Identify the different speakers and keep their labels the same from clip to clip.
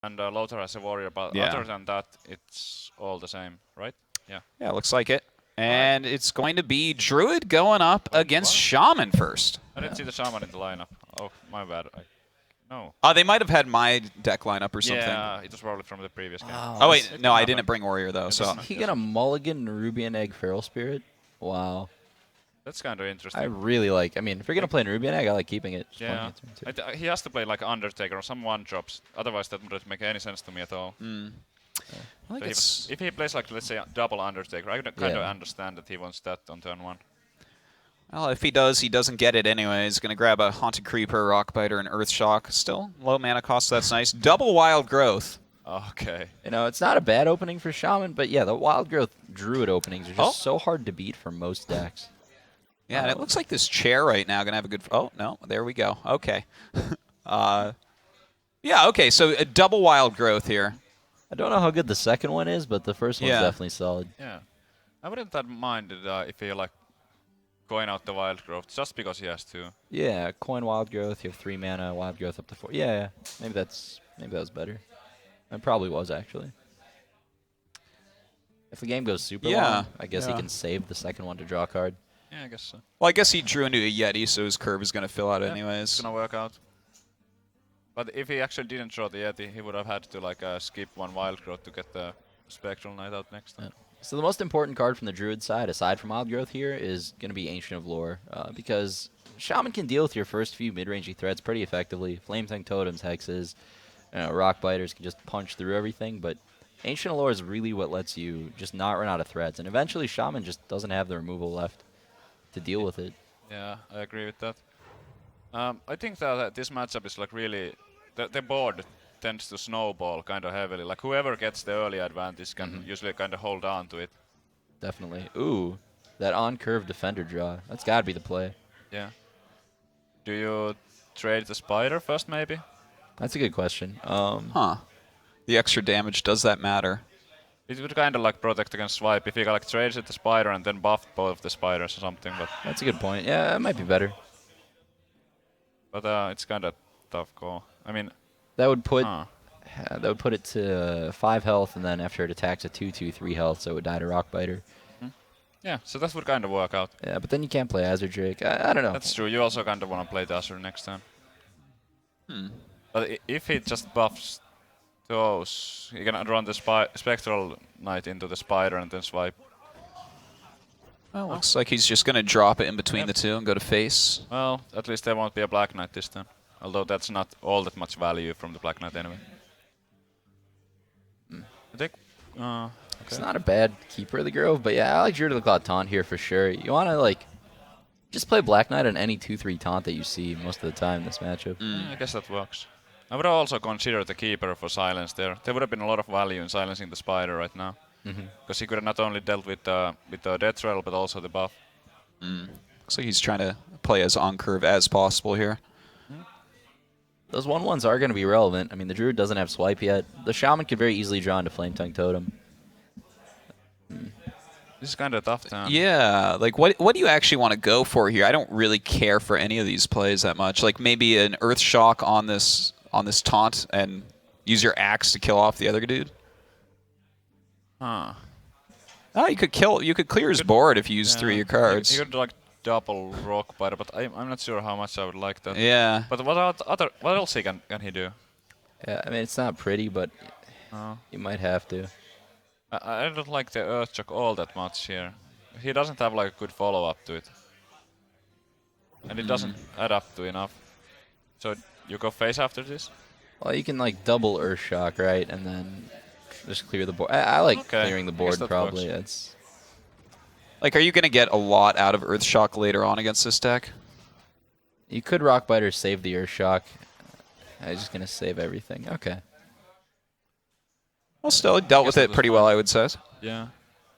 Speaker 1: And Lothar has a warrior, but
Speaker 2: Yeah.
Speaker 1: other than that, it's all the same, right? Yeah.
Speaker 2: Yeah, looks like it. And it's going to be Druid going up against Shaman first.
Speaker 1: I didn't see the Shaman in the lineup. Oh, my bad. No.
Speaker 2: They might have had my deck lineup or something.
Speaker 1: Yeah, it was probably from the previous game.
Speaker 2: Oh, wait. No, I didn't bring warrior, though. So
Speaker 3: Is he going to mulligan Rubian Egg Feral Spirit? Wow.
Speaker 1: That's kind of interesting.
Speaker 3: I really like. I mean, if you're gonna play an Rubian Egg, I like keeping it.
Speaker 1: Yeah. He has to play like Undertaker or some one drops. Otherwise, that wouldn't make any sense to me at all. So if he plays like, let's say, double Undertaker, I kind of understand that he wants that on turn 1.
Speaker 2: Well, if he does, he doesn't get it anyway. He's going to grab a Haunted Creeper, Rockbiter, and Earth Shock. Still low mana cost, so that's nice. Double Wild Growth.
Speaker 1: Okay.
Speaker 3: You know, it's not a bad opening for Shaman, but yeah, the Wild Growth Druid openings are just so hard to beat for most decks.
Speaker 2: Yeah, and it looks like this chair right now going to have a good... Oh, no, there we go. Okay. Yeah, okay, so a double Wild Growth here.
Speaker 3: I don't know how good the second one is, but the first one's definitely solid.
Speaker 1: Yeah. I wouldn't have minded if he like going out the Wild Growth just because he has to.
Speaker 3: Yeah, coin Wild Growth, you have 3 mana, Wild Growth up to 4. Yeah, maybe that was better. It probably was, actually. If the game goes super long, I guess he can save the second one to draw a card.
Speaker 1: Yeah, I guess so.
Speaker 2: Well, I guess he drew into a Yeti, so his curve is going to fill out anyways.
Speaker 1: It's going to work out. But if he actually didn't draw the Yeti, he would have had to like skip 1 Wild Growth to get the Spectral Knight out next time.
Speaker 3: So the most important card from the Druid side, aside from Wild Growth here, is going to be Ancient of Lore, because Shaman can deal with your first few mid-rangey threats pretty effectively. Flame Tongue Totems, Hexes, Rock Biters can just punch through everything, but Ancient of Lore is really what lets you just not run out of threats, and eventually Shaman just doesn't have the removal left to deal with it.
Speaker 1: Yeah, I agree with that. I think that this matchup is like really... The board tends to snowball kind of heavily. Like whoever gets the early advantage can usually kind of hold on to it.
Speaker 3: Definitely. Ooh, that on-curve defender draw. That's got to be the play.
Speaker 1: Yeah. Do you trade the Spider first, maybe?
Speaker 3: That's a good question.
Speaker 2: The extra damage, does that matter?
Speaker 1: It would kind of like protect against swipe if you like trades with the Spider and then buff both the Spiders or something. But
Speaker 3: that's a good point. Yeah, it might be better.
Speaker 1: But it's kind of tough call. I mean,
Speaker 3: that would put it to 5 health, and then after it attacks a 2/2/3 health, so it would die to Rockbiter.
Speaker 1: Yeah, so that would kind of work out.
Speaker 3: Yeah, but then you can't play Azure Drake. I don't know.
Speaker 1: That's true. You also kind of want to play the Azure next time. But if he just buffs those, he can run the Spectral Knight into the Spider and then swipe.
Speaker 2: Well, looks like he's just going to drop it in between the two and go to face.
Speaker 1: Well, at least there won't be a Black Knight this time. Although that's not all that much value from the Black Knight anyway. I think...
Speaker 3: It's not a bad keeper of the Grove, but yeah, I like Druid of the Cloud Taunt here for sure. You want to, like, just play Black Knight on any 2/3 taunt that you see most of the time in this matchup.
Speaker 1: I guess that works. I would also consider the Keeper for silence there. There would have been a lot of value in silencing the Spider right now. Because he could have not only dealt with the Death Rattle, but also the buff.
Speaker 2: Looks like he's trying to play as on-curve as possible here.
Speaker 3: Those 1/1s are going to be relevant. I mean, the Druid doesn't have swipe yet. The Shaman could very easily draw into Flame Tongue Totem.
Speaker 1: This is kind of tough time.
Speaker 2: Yeah, like what do you actually want to go for here? I don't really care for any of these plays that much. Like maybe an Earth Shock on this taunt and use your axe to kill off the other dude.
Speaker 1: Huh.
Speaker 2: Oh, you could clear his board if you use 3 of your cards.
Speaker 1: He could like double Rock Biter, but I'm not sure how much I would like that.
Speaker 2: Yeah.
Speaker 1: But what else can he do?
Speaker 3: Yeah, I mean it's not pretty, but you might have to.
Speaker 1: I don't like the Earthshock all that much here. He doesn't have like a good follow-up to it. And it doesn't add up to enough. So you go face after this?
Speaker 3: Well, you can like double Earthshock, right? And then just clear the board. I like clearing the board probably. It's
Speaker 2: like, are you going to get a lot out of Earthshock later on against this deck?
Speaker 3: You could Rockbiter save the Earthshock. I'm just going to save everything. Okay.
Speaker 2: Well, still, he dealt with it pretty well, I would say.
Speaker 1: Yeah.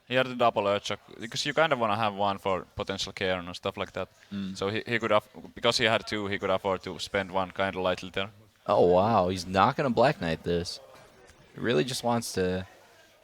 Speaker 1: He had the double Earthshock, because you kind of want to have one for potential care and stuff like that. So he could have, because he had 2, he could afford to spend 1 kind of lightly there.
Speaker 3: Oh, wow. He's not going to Black Knight this. He really just wants to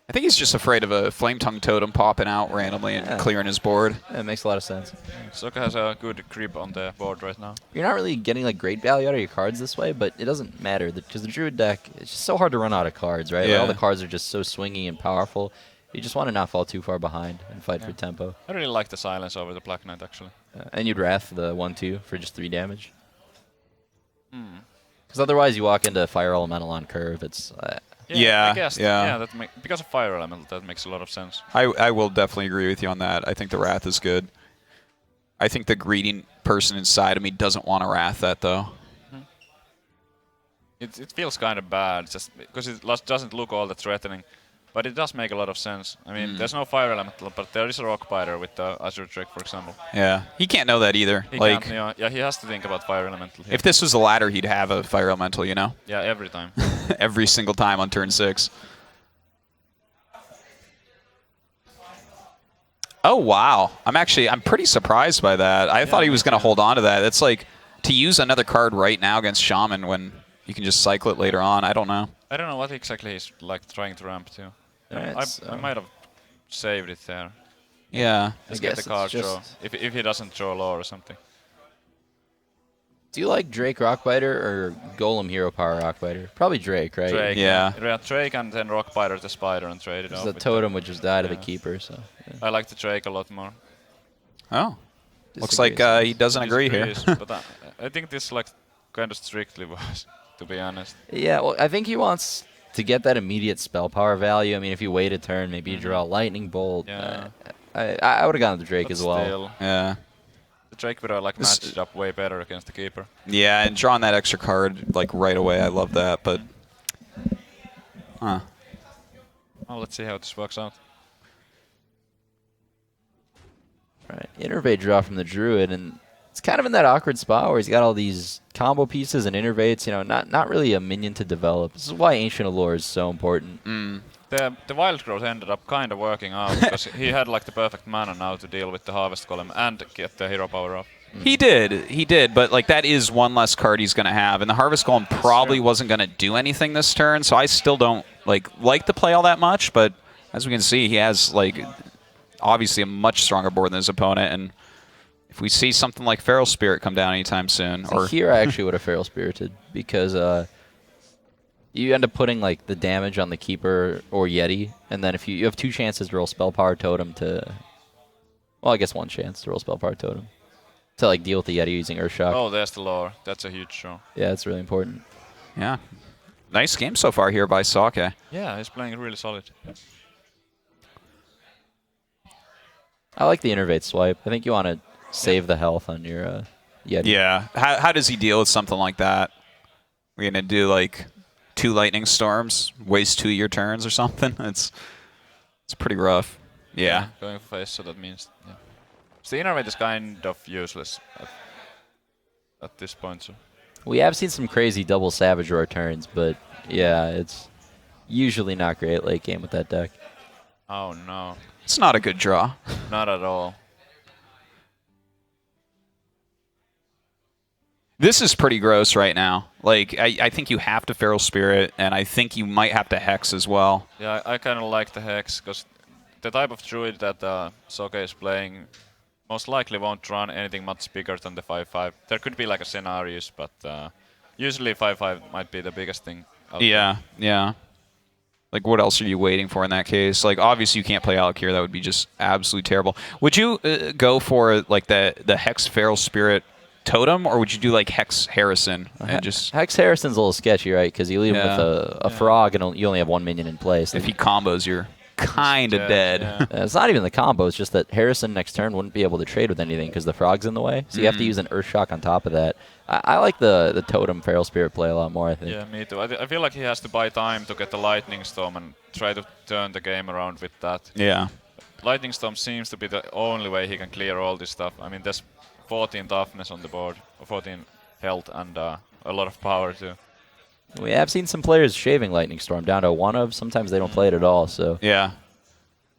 Speaker 2: I think he's just afraid of a Flame Tongue Totem popping out randomly and clearing his board.
Speaker 3: That makes a lot of sense.
Speaker 1: Socke has a good grip on the board right now.
Speaker 3: You're not really getting like great value out of your cards this way, but it doesn't matter because the Druid deck, it's just so hard to run out of cards, right?
Speaker 2: Yeah.
Speaker 3: Like, all the cards are just so swingy and powerful. You just want to not fall too far behind and fight for tempo.
Speaker 1: I really like the silence over the Black Knight, actually.
Speaker 3: And you'd Wrath the 1/2 for just 3 damage. Because otherwise you walk into Fire Elemental on curve. It's
Speaker 2: Yeah,
Speaker 1: I guess.
Speaker 2: yeah.
Speaker 1: Because of Fire Element, that makes a lot of sense.
Speaker 2: I will definitely agree with you on that. I think the Wrath is good. I think the greedy person inside of me doesn't want to Wrath that, though.
Speaker 1: It feels kind of bad, just because it doesn't look all that threatening. But it does make a lot of sense. I mean, there's no Fire Elemental, but there is a Rock Biter with the Azure Trick, for example.
Speaker 2: Yeah, he can't know that either.
Speaker 1: He
Speaker 2: like,
Speaker 1: can't, yeah, he has to think about Fire Elemental here.
Speaker 2: if this was the ladder, he'd have a Fire Elemental, you know?
Speaker 1: Yeah, every time.
Speaker 2: Every single time on turn 6. Oh, wow. I'm pretty surprised by that. I thought he was going to hold on to that. It's like, to use another card right now against Shaman when you can just cycle it later on, I don't know.
Speaker 1: I don't know what exactly he's like trying to ramp to.
Speaker 3: Right,
Speaker 1: I might have saved it there.
Speaker 2: Yeah.
Speaker 1: Just
Speaker 3: I
Speaker 1: get
Speaker 3: guess
Speaker 1: the card
Speaker 3: it's
Speaker 1: draw.
Speaker 3: just-
Speaker 1: If he doesn't draw lore or something.
Speaker 3: Do you like Drake Rockbiter or Golem Hero Power Rockbiter? Probably Drake, right?
Speaker 1: Drake.
Speaker 2: Yeah.
Speaker 1: Drake and then Rock Biter the Spider and trade it off.
Speaker 3: The
Speaker 1: with
Speaker 3: totem would just die to the
Speaker 1: yeah.
Speaker 3: keeper, so.
Speaker 1: I like the Drake a lot more.
Speaker 2: Oh. Looks
Speaker 3: Disagrees.
Speaker 2: like he doesn't agree here.
Speaker 1: Disagrees, but I think this like kind of strictly was, to be honest.
Speaker 3: Yeah, well, I think he wants to get that immediate spell power value. I mean, if you wait a turn, maybe you draw Lightning Bolt.
Speaker 1: Yeah.
Speaker 3: I would have gone with Drake
Speaker 1: But
Speaker 3: as well.
Speaker 1: still,
Speaker 2: Yeah.
Speaker 1: the Drake would have like
Speaker 2: This-
Speaker 1: matched up way better against the keeper.
Speaker 2: Yeah, and drawing that extra card like right away, I love that, but... Huh.
Speaker 1: Well, let's see how this works out.
Speaker 3: Right. Innervate draw from the Druid, and it's kind of in that awkward spot where he's got all these combo pieces and innervates, you know, not really a minion to develop. This is why Ancient Allure is so important.
Speaker 1: The Wild Growth ended up kind of working out because he had like the perfect mana now to deal with the Harvest Golem and get the hero power off.
Speaker 2: He did, but like that is one less card he's going to have, and the Harvest Golem probably wasn't going to do anything this turn, so I still don't like the play all that much, but as we can see, he has like obviously a much stronger board than his opponent, and if we see something like Feral Spirit come down anytime soon,
Speaker 3: So
Speaker 2: or
Speaker 3: here I actually would have Feral Spirited because you end up putting like the damage on the Keeper or Yeti, and then if you have 2 chances to roll Spell Power Totem to, well, I guess 1 chance to roll Spell Power Totem to like deal with the Yeti using Earthshock.
Speaker 1: Oh, there's the lore. That's a huge show.
Speaker 3: Yeah, it's really important.
Speaker 2: yeah. Nice game so far here by Socke.
Speaker 1: Yeah, he's playing really solid.
Speaker 3: I like the Innervate swipe. I think you want to save the health on your Yeti.
Speaker 2: Yeah. How does he deal with something like that? We're going to do like 2 Lightning Storms, waste 2 of your turns or something? It's pretty rough. Yeah.
Speaker 1: Going for face, so that means... Yeah. So the Innervate is kind of useless at this point. So.
Speaker 3: We have seen some crazy double Savage Roar turns, but yeah, it's usually not great late game with that deck.
Speaker 1: Oh no,
Speaker 2: It's not a good draw.
Speaker 1: not at all.
Speaker 2: This is pretty gross right now. Like, I think you have to Feral Spirit, and I think you might have to Hex as well.
Speaker 1: Yeah, I kind of like the Hex, because the type of Druid that Socke is playing most likely won't run anything much bigger than the 5/5. There could be like a scenarios, but usually 5/5 might be the biggest thing out there.
Speaker 2: Yeah. Like, what else are you waiting for in that case? Like, obviously you can't play Alakir. That would be just absolutely terrible. Would you go for, like, the Hex Feral Spirit Totem, or would you do, like, Hex Harrison and just...
Speaker 3: Hex Harrison's a little sketchy, right? Because you leave him
Speaker 2: Yeah.
Speaker 3: with a frog, and you only have 1 minion in play. So
Speaker 2: If he combos, you're kind of dead.
Speaker 1: Yeah.
Speaker 3: it's not even the combo. It's just that Harrison next turn wouldn't be able to trade with anything because the frog's in the way. So you have to use an Earthshock on top of that. I like the Totem Feral Spirit play a lot more, I think.
Speaker 1: Yeah, me too. I feel like he has to buy time to get the Lightning Storm and try to turn the game around with that.
Speaker 2: Yeah.
Speaker 1: Lightning Storm seems to be the only way he can clear all this stuff. I mean, there's 14 toughness on the board, 14 health, and a lot of power too.
Speaker 3: We have seen some players shaving Lightning Storm down to 1 of. Sometimes they don't play it at all. So
Speaker 2: Yeah.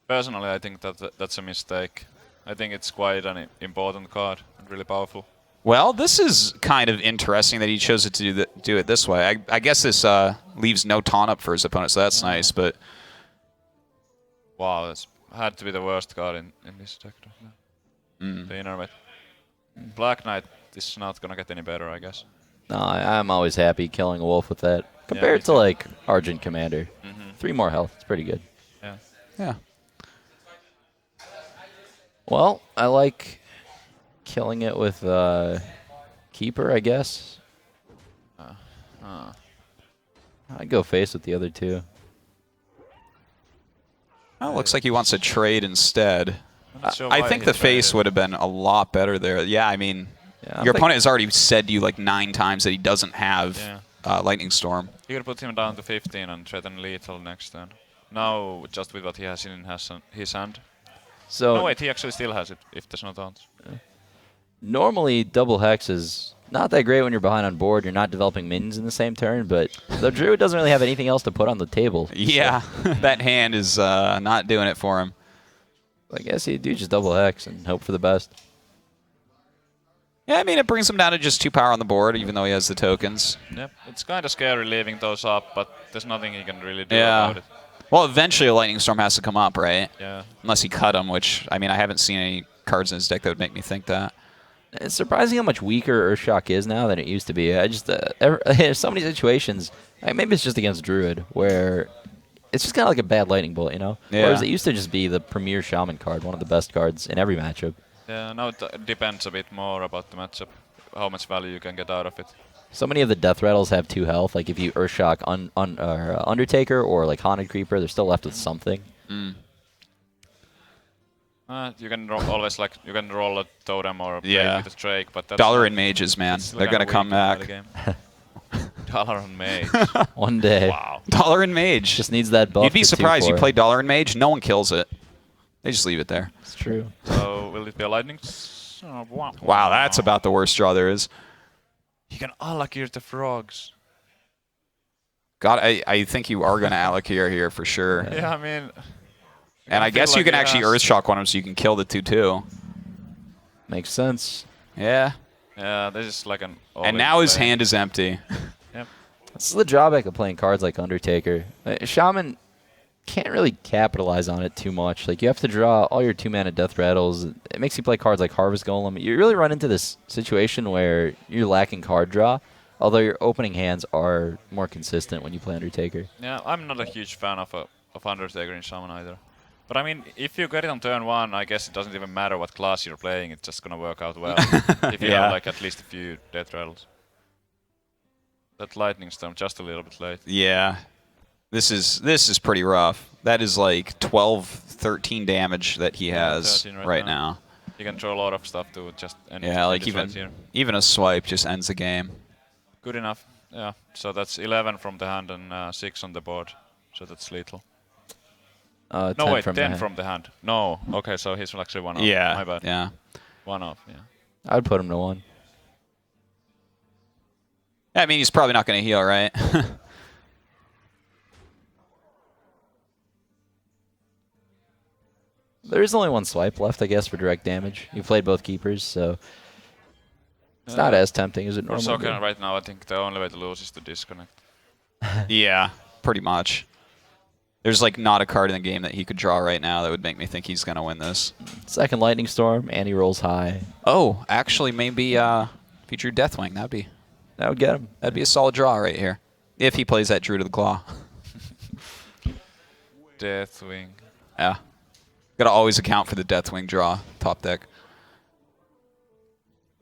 Speaker 1: Personally, I think that's a mistake. I think it's quite an important card and really powerful.
Speaker 2: Well, this is kind of interesting that he chose to do it this way. I guess this leaves no taunt up for his opponent, so that's nice. But
Speaker 1: Wow, that's had to be the worst card in this deck right now. The Innervate. Black Knight is not gonna get any better, I guess.
Speaker 3: No, I'm always happy killing a wolf with that. Compared to like Argent Commander. 3 more health. It's pretty good.
Speaker 1: Yeah.
Speaker 2: Yeah.
Speaker 3: Well, I like killing it with Keeper, I guess. I'd go face with the other 2.
Speaker 2: Well, looks like he wants to trade instead.
Speaker 1: Sure
Speaker 2: I think the face would have been a lot better there. Yeah, I mean, your opponent has already said to you like 9 times that he doesn't have Lightning Storm.
Speaker 1: You could put him down to 15 and threaten lethal next turn. Now, just with what he has in his hand.
Speaker 3: So
Speaker 1: no, wait, he actually still has it, if there's no taunt.
Speaker 3: Normally, double Hex is not that great when you're behind on board. You're not developing minions in the same turn, but the Druid doesn't really have anything else to put on the table.
Speaker 2: Yeah, so. That hand is not doing it for him.
Speaker 3: I guess he'd do just double Hex and hope for the best.
Speaker 2: Yeah, I mean, it brings him down to just 2 power on the board, even though he has the tokens.
Speaker 1: Yep, it's kind of scary leaving those up, but there's nothing he can really do about it.
Speaker 2: Well, eventually a Lightning Storm has to come up, right?
Speaker 1: Yeah.
Speaker 2: Unless he cut him, which, I mean, I haven't seen any cards in his deck that would make me think that.
Speaker 3: It's surprising how much weaker Earthshock is now than it used to be. I just, there's so many situations, maybe it's just against Druid, where it's just kind of like a bad lightning bolt, you know?
Speaker 2: Yeah.
Speaker 3: Whereas it used to just be the premier Shaman card, one of the best cards in every matchup.
Speaker 1: Yeah, now it depends a bit more about the matchup, how much value you can get out of it.
Speaker 3: So many of the death rattles have 2 health. Like if you Earthshock Undertaker or like Haunted Creeper, they're still left with something.
Speaker 1: You can always you can roll a totem or play with a Drake, but that's
Speaker 2: Dollar and mages, man, they're gonna come back.
Speaker 1: Dollar and mage.
Speaker 3: One day.
Speaker 1: Wow.
Speaker 2: Dollar and mage
Speaker 3: just needs that buff.
Speaker 2: You'd be surprised. You play Dollar and mage, no one kills it. They just leave it there.
Speaker 3: It's true.
Speaker 1: So will it be a lightning?
Speaker 2: Wow, that's about the worst draw there is.
Speaker 1: You can Alakir the frogs.
Speaker 2: God, I think you are going to Alakir here for sure.
Speaker 1: Yeah, I mean...
Speaker 2: And I guess you can actually Earthshock one of them so you can kill the 2/2.
Speaker 3: Makes sense.
Speaker 2: Yeah.
Speaker 1: Yeah, this is like an...
Speaker 2: And now his hand is empty.
Speaker 1: Yep.
Speaker 3: This is the drawback of playing cards like Undertaker. Shaman can't really capitalize on it too much. Like, you have to draw all your 2-mana death rattles. It makes you play cards like Harvest Golem. You really run into this situation where you're lacking card draw, although your opening hands are more consistent when you play Undertaker.
Speaker 1: Yeah, I'm not a huge fan of Undertaker in Shaman either. But I mean, if you get it on turn 1, I guess it doesn't even matter what class you're playing. It's just gonna work out well if you have like at least a few death rattles. That Lightning Storm just a little bit late.
Speaker 2: Yeah. This is pretty rough. That is like 12, 13 damage that he has right now.
Speaker 1: You can throw a lot of stuff to just end it.
Speaker 2: Yeah, like even a swipe just ends the game.
Speaker 1: Good enough. Yeah. So that's 11 from the hand and 6 on the board. So that's lethal. No, wait, 10 from the hand. No. Okay, so he's actually 1 off.
Speaker 2: Yeah.
Speaker 1: My bad.
Speaker 2: Yeah.
Speaker 1: 1 off, yeah.
Speaker 3: I'd put him to 1.
Speaker 2: I mean, he's probably not going to heal, right?
Speaker 3: There is only 1 swipe left, I guess, for direct damage. You played both keepers, so it's not as tempting as it normally
Speaker 1: For
Speaker 3: would be.
Speaker 1: Socke right now, I think the only way to lose is to disconnect.
Speaker 2: Yeah, pretty much. There's like not a card in the game that he could draw right now that would make me think he's going to win this.
Speaker 3: Second Lightning Storm, and he rolls high.
Speaker 2: Oh, actually, maybe feature Deathwing.
Speaker 3: That would get him.
Speaker 2: That'd be a solid draw right here. If he plays that Druid of the Claw.
Speaker 1: Deathwing.
Speaker 2: Yeah. Gotta always account for the Deathwing draw, top deck.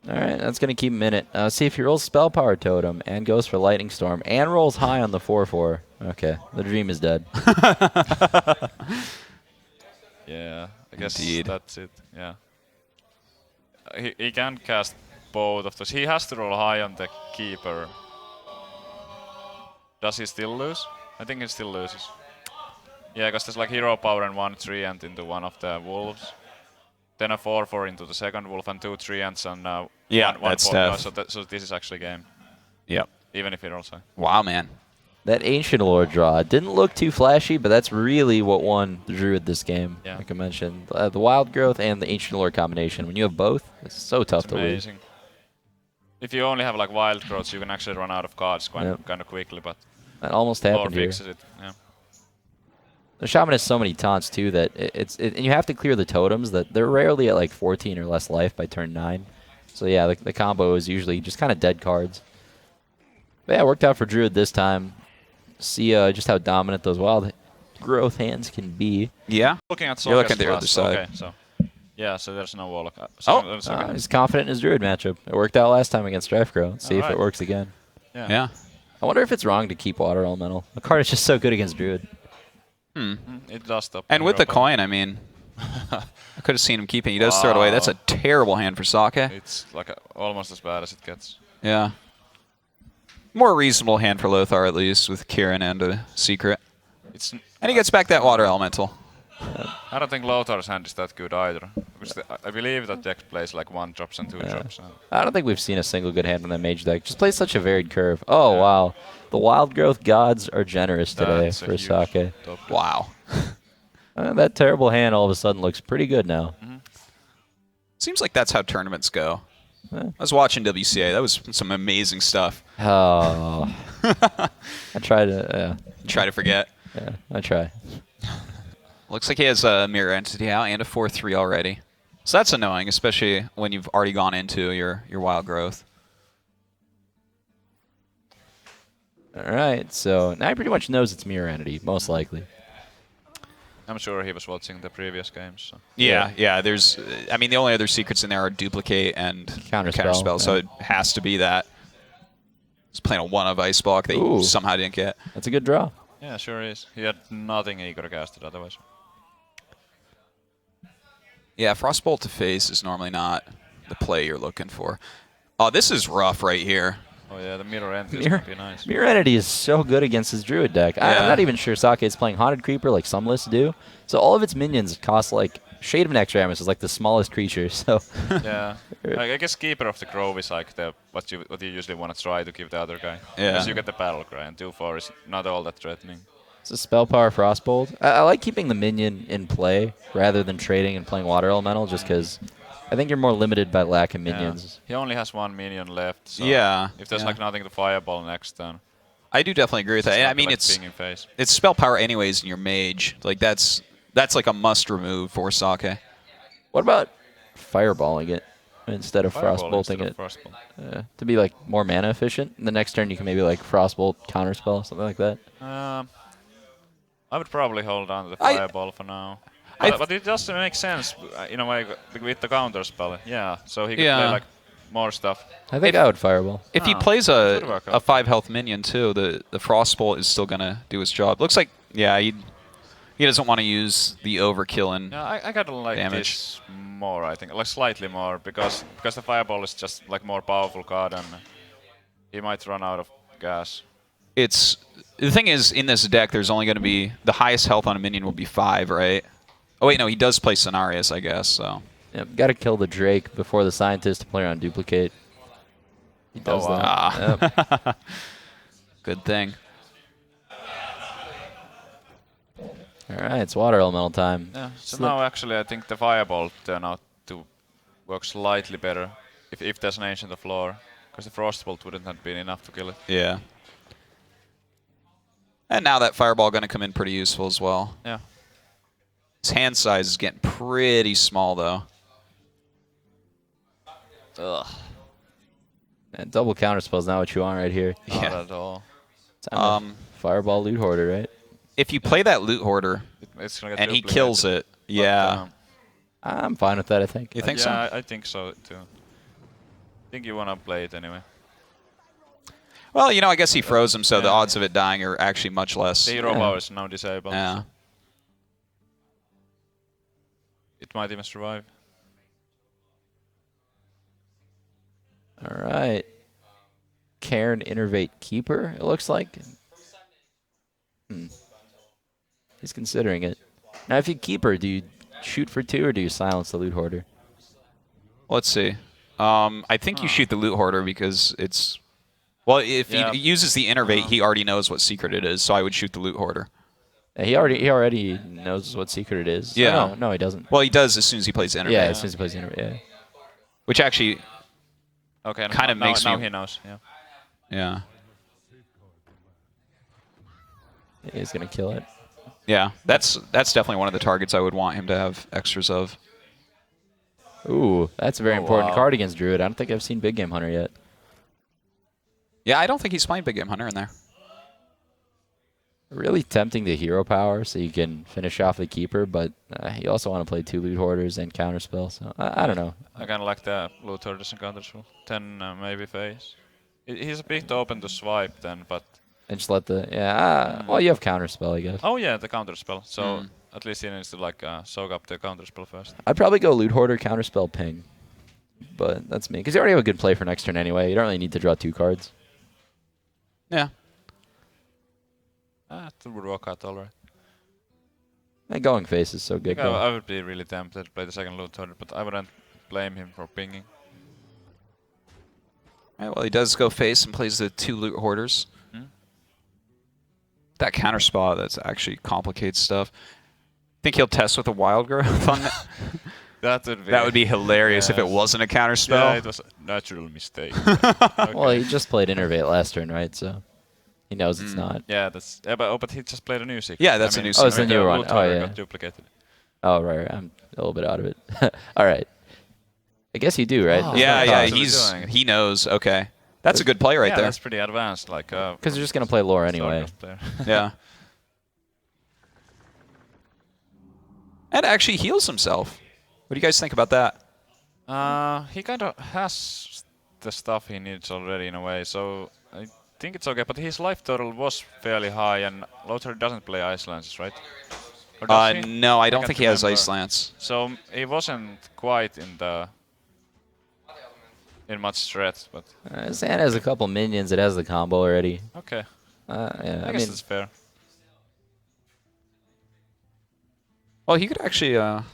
Speaker 3: Alright, that's going to keep him in it. See if he rolls Spell Power Totem and goes for Lightning Storm and rolls high on the 4/4. Okay, the dream is dead.
Speaker 1: Yeah, I guess
Speaker 2: Indeed.
Speaker 1: that's it. Yeah. He can cast both of those. He has to roll high on the keeper. Does he still lose? I think he still loses. Yeah, because there's like hero power and 1 treant into one of the wolves. Then a 4/4 into the second wolf and 2 treants and
Speaker 2: Yeah,
Speaker 1: one
Speaker 2: that's
Speaker 1: 4/4.
Speaker 2: tough.
Speaker 1: So this is actually game.
Speaker 2: Yep.
Speaker 1: Even if he rolls high.
Speaker 2: Wow, man.
Speaker 3: That Ancient Lore draw didn't look too flashy, but that's really what won the Druid this game,
Speaker 1: Yeah.
Speaker 3: like I mentioned. The Wild Growth and the Ancient Lore combination. When you have both, it's so tough to lose.
Speaker 1: Amazing. If you only have like wild growths, you can actually run out of cards kind of quickly, but
Speaker 3: That almost
Speaker 1: Lore
Speaker 3: happened here.
Speaker 1: fixes it. Yeah.
Speaker 3: The Shaman has so many taunts too that and you have to clear the totems that they're rarely at like 14 or less life by turn 9. So yeah, the combo is usually just kind of dead cards. But yeah, it worked out for Druid this time. See just how dominant those wild growth hands can be.
Speaker 2: Yeah.
Speaker 1: Looking at
Speaker 2: You're looking at
Speaker 1: Socke's
Speaker 2: the other
Speaker 1: class,
Speaker 2: side.
Speaker 1: Okay, so yeah, so there's no Warlock.
Speaker 3: He's confident in his Druid matchup. It worked out last time against Strifecrow. Let's see if it works again.
Speaker 2: Yeah.
Speaker 3: I wonder if it's wrong to keep Water Elemental. The card is just so good against Druid.
Speaker 1: It does stop.
Speaker 2: And with the coin, I mean, I could have seen him keeping. He does throw it away. That's a terrible hand for Socke.
Speaker 1: It's like almost as bad as it gets.
Speaker 2: Yeah. More reasonable hand for Lothar, at least, with Kieran and a secret. And he gets back that Water Elemental.
Speaker 1: I don't think Lothar's hand is that good either. Because I believe that deck plays like 1-drops and 2-drops.
Speaker 3: I don't think we've seen a single good hand on that Mage deck. Just plays such a varied curve. Oh, wow. The Wild Growth gods are generous today for Socke.
Speaker 2: Wow.
Speaker 3: That terrible hand all of a sudden looks pretty good now.
Speaker 2: Seems like that's how tournaments go. I was watching WCA. That was some amazing stuff.
Speaker 3: Oh. I try to...
Speaker 2: Try to forget.
Speaker 3: Yeah, I try.
Speaker 2: Looks like he has a Mirror Entity out and a 4/3 already. So that's annoying, especially when you've already gone into your Wild Growth.
Speaker 3: Alright, so now he pretty much knows it's Mirror Entity, most likely.
Speaker 1: I'm sure he was watching the previous games. So.
Speaker 2: Yeah. There's, I mean, the only other secrets in there are Duplicate and Counterspell, so it has to be that. He's playing a 1 of Ice Block that you somehow didn't get.
Speaker 3: That's a good draw.
Speaker 1: Yeah, sure is. He had nothing he could have casted otherwise.
Speaker 2: Yeah, Frostbolt to face is normally not the play you're looking for. Oh, this is rough right here.
Speaker 1: Oh yeah, the Mirror Entity is going to be nice.
Speaker 3: Mirror Entity is so good against his Druid deck. I'm not even sure Socke is playing Haunted Creeper like some lists do. So all of its minions cost like... Shade of Nextramus is like the smallest creature, so...
Speaker 1: Yeah. I guess Keeper of the Grove is like what you usually want to try to give the other guy.
Speaker 2: Yeah.
Speaker 1: Because you get the Battle Cry, and 2/4 is not all that threatening.
Speaker 3: It's a Spell Power Frostbolt. I like keeping the minion in play rather than trading and playing Water Elemental, just because I think you're more limited by lack of minions.
Speaker 1: He only has 1 minion left, so if there's like nothing to Fireball next, then...
Speaker 2: I do definitely agree with that. And I mean, it's Spell Power anyways in your Mage. Like, that's like a must remove for Socke.
Speaker 3: What about fireballing it instead of frostbolting it? To be like more mana efficient. The next turn you can maybe like frostbolt, counterspell, something like that.
Speaker 1: I would probably hold on to the fireball for now. But it does make sense in a way with the counterspell. Yeah, so he could play like more stuff.
Speaker 3: I think I would fireball.
Speaker 2: If he plays a 5 health minion too, the Frostbolt is still gonna do its job. Looks like he doesn't want to use the overkill and
Speaker 1: I gotta like
Speaker 2: damage.
Speaker 1: this more, I think, like slightly more, because the fireball is just like more powerful card, and he might run out of gas.
Speaker 2: The thing is, in this deck, there's only going to be the highest health on a minion will be 5, right? Oh wait, no, he does play Cenarius, I guess. So
Speaker 3: yep, got to kill the Drake before the Scientist to play around Duplicate. He does that. Yep.
Speaker 2: Good thing.
Speaker 3: Alright, it's Water Elemental time.
Speaker 1: Yeah, so now actually I think the Fireball turned out to work slightly better if there's an Ancient of Lore, because the Frostbolt wouldn't have been enough to kill it.
Speaker 2: Yeah. And now that Fireball going to come in pretty useful as well.
Speaker 1: Yeah.
Speaker 2: His hand size is getting pretty small though.
Speaker 3: Ugh. And double counterspell is not what you want right here.
Speaker 1: Not at all.
Speaker 3: Fireball Loot Hoarder, right?
Speaker 2: If you play that Loot Hoarder and he kills it,
Speaker 3: I'm fine with that, I think.
Speaker 2: You think so?
Speaker 1: Yeah, I think so too. I think you want to play it anyway.
Speaker 2: Well, you know, I guess he froze him, so the odds of it dying are actually much less.
Speaker 1: The hero power is now disabled.
Speaker 2: Yeah.
Speaker 1: So it might even survive.
Speaker 3: Alright. Cairn Innervate Keeper, it looks like. He's considering it. Now, if you keep her, do you shoot for 2 or do you silence the Loot Hoarder?
Speaker 2: Let's see. I think you shoot the Loot Hoarder because it's... Well, if he uses the Innervate, he already knows what secret it is, so I would shoot the Loot Hoarder.
Speaker 3: He already knows what secret it is.
Speaker 2: Yeah.
Speaker 3: No, he doesn't.
Speaker 2: Well, he does as soon as he plays Innervate.
Speaker 3: Yeah, as soon as he plays Innervate, yeah.
Speaker 2: Which actually
Speaker 1: kind of
Speaker 2: makes me...
Speaker 1: Now he knows, yeah.
Speaker 2: Yeah.
Speaker 3: He's going to kill it.
Speaker 2: Yeah, that's definitely one of the targets I would want him to have extras of.
Speaker 3: Ooh, that's a very important
Speaker 1: wow.
Speaker 3: card against Druid. I don't think I've seen Big Game Hunter yet.
Speaker 2: Yeah, I don't think he's playing Big Game Hunter in there.
Speaker 3: Really tempting the hero power so you can finish off the keeper, but you also want to play 2 loot hoarders and counterspell, so I don't know.
Speaker 1: I kind of like the Lothar doesn't counterspell. 10 maybe face. He's a bit open to swipe then, but...
Speaker 3: And just let the... well, you have counterspell, I guess.
Speaker 1: Oh yeah, the counterspell. So at least he needs to like soak up the counterspell first.
Speaker 3: I'd probably go loot hoarder, counterspell, ping. But that's me. Because you already have a good play for next turn anyway. You don't really need to draw 2 cards.
Speaker 2: Yeah.
Speaker 1: That would work out alright.
Speaker 3: And going face is so good.
Speaker 1: I would be really tempted to play the second loot hoarder, but I wouldn't blame him for pinging.
Speaker 2: Right, well, he does go face and plays the 2 loot hoarders. That counter spot, that's actually complicates stuff. Think he'll test with a wild growth on that? That would be hilarious if it wasn't a counter spell.
Speaker 1: Yeah, it was a natural mistake. Okay.
Speaker 3: Well, he just played Innervate last turn, right? So he knows it's not.
Speaker 1: Yeah, that's but he just played a new secret.
Speaker 2: Yeah, that's a new
Speaker 3: Oh, it's a
Speaker 2: secret.
Speaker 3: new one.
Speaker 1: Loot
Speaker 3: Oh,
Speaker 1: hoarder
Speaker 3: yeah.
Speaker 1: got duplicated.
Speaker 3: Oh, right. I'm a little bit out of it. All right. I guess you do, right?
Speaker 1: Oh.
Speaker 2: Yeah,
Speaker 1: That's
Speaker 2: yeah,
Speaker 1: what we're doing.
Speaker 2: he knows. Okay. That's a good play right
Speaker 1: Yeah,
Speaker 2: there.
Speaker 1: that's pretty advanced. Like,
Speaker 3: Because you're just going to play lore anyway.
Speaker 1: StarCraft player.
Speaker 2: Yeah. And actually heals himself. What do you guys think about that?
Speaker 1: He kind of has the stuff he needs already in a way, so I think it's okay. But his life total was fairly high, and Lothar doesn't play Ice Lances, right? Or does he?
Speaker 2: No, I don't
Speaker 1: can't
Speaker 2: think he has
Speaker 1: remember.
Speaker 2: Ice Lance.
Speaker 1: So he wasn't quite in much threat, but
Speaker 3: Zan has a couple minions. It has the combo already.
Speaker 1: okay.
Speaker 3: Yeah,
Speaker 1: I guess that's fair.
Speaker 2: Well, he could actually, no,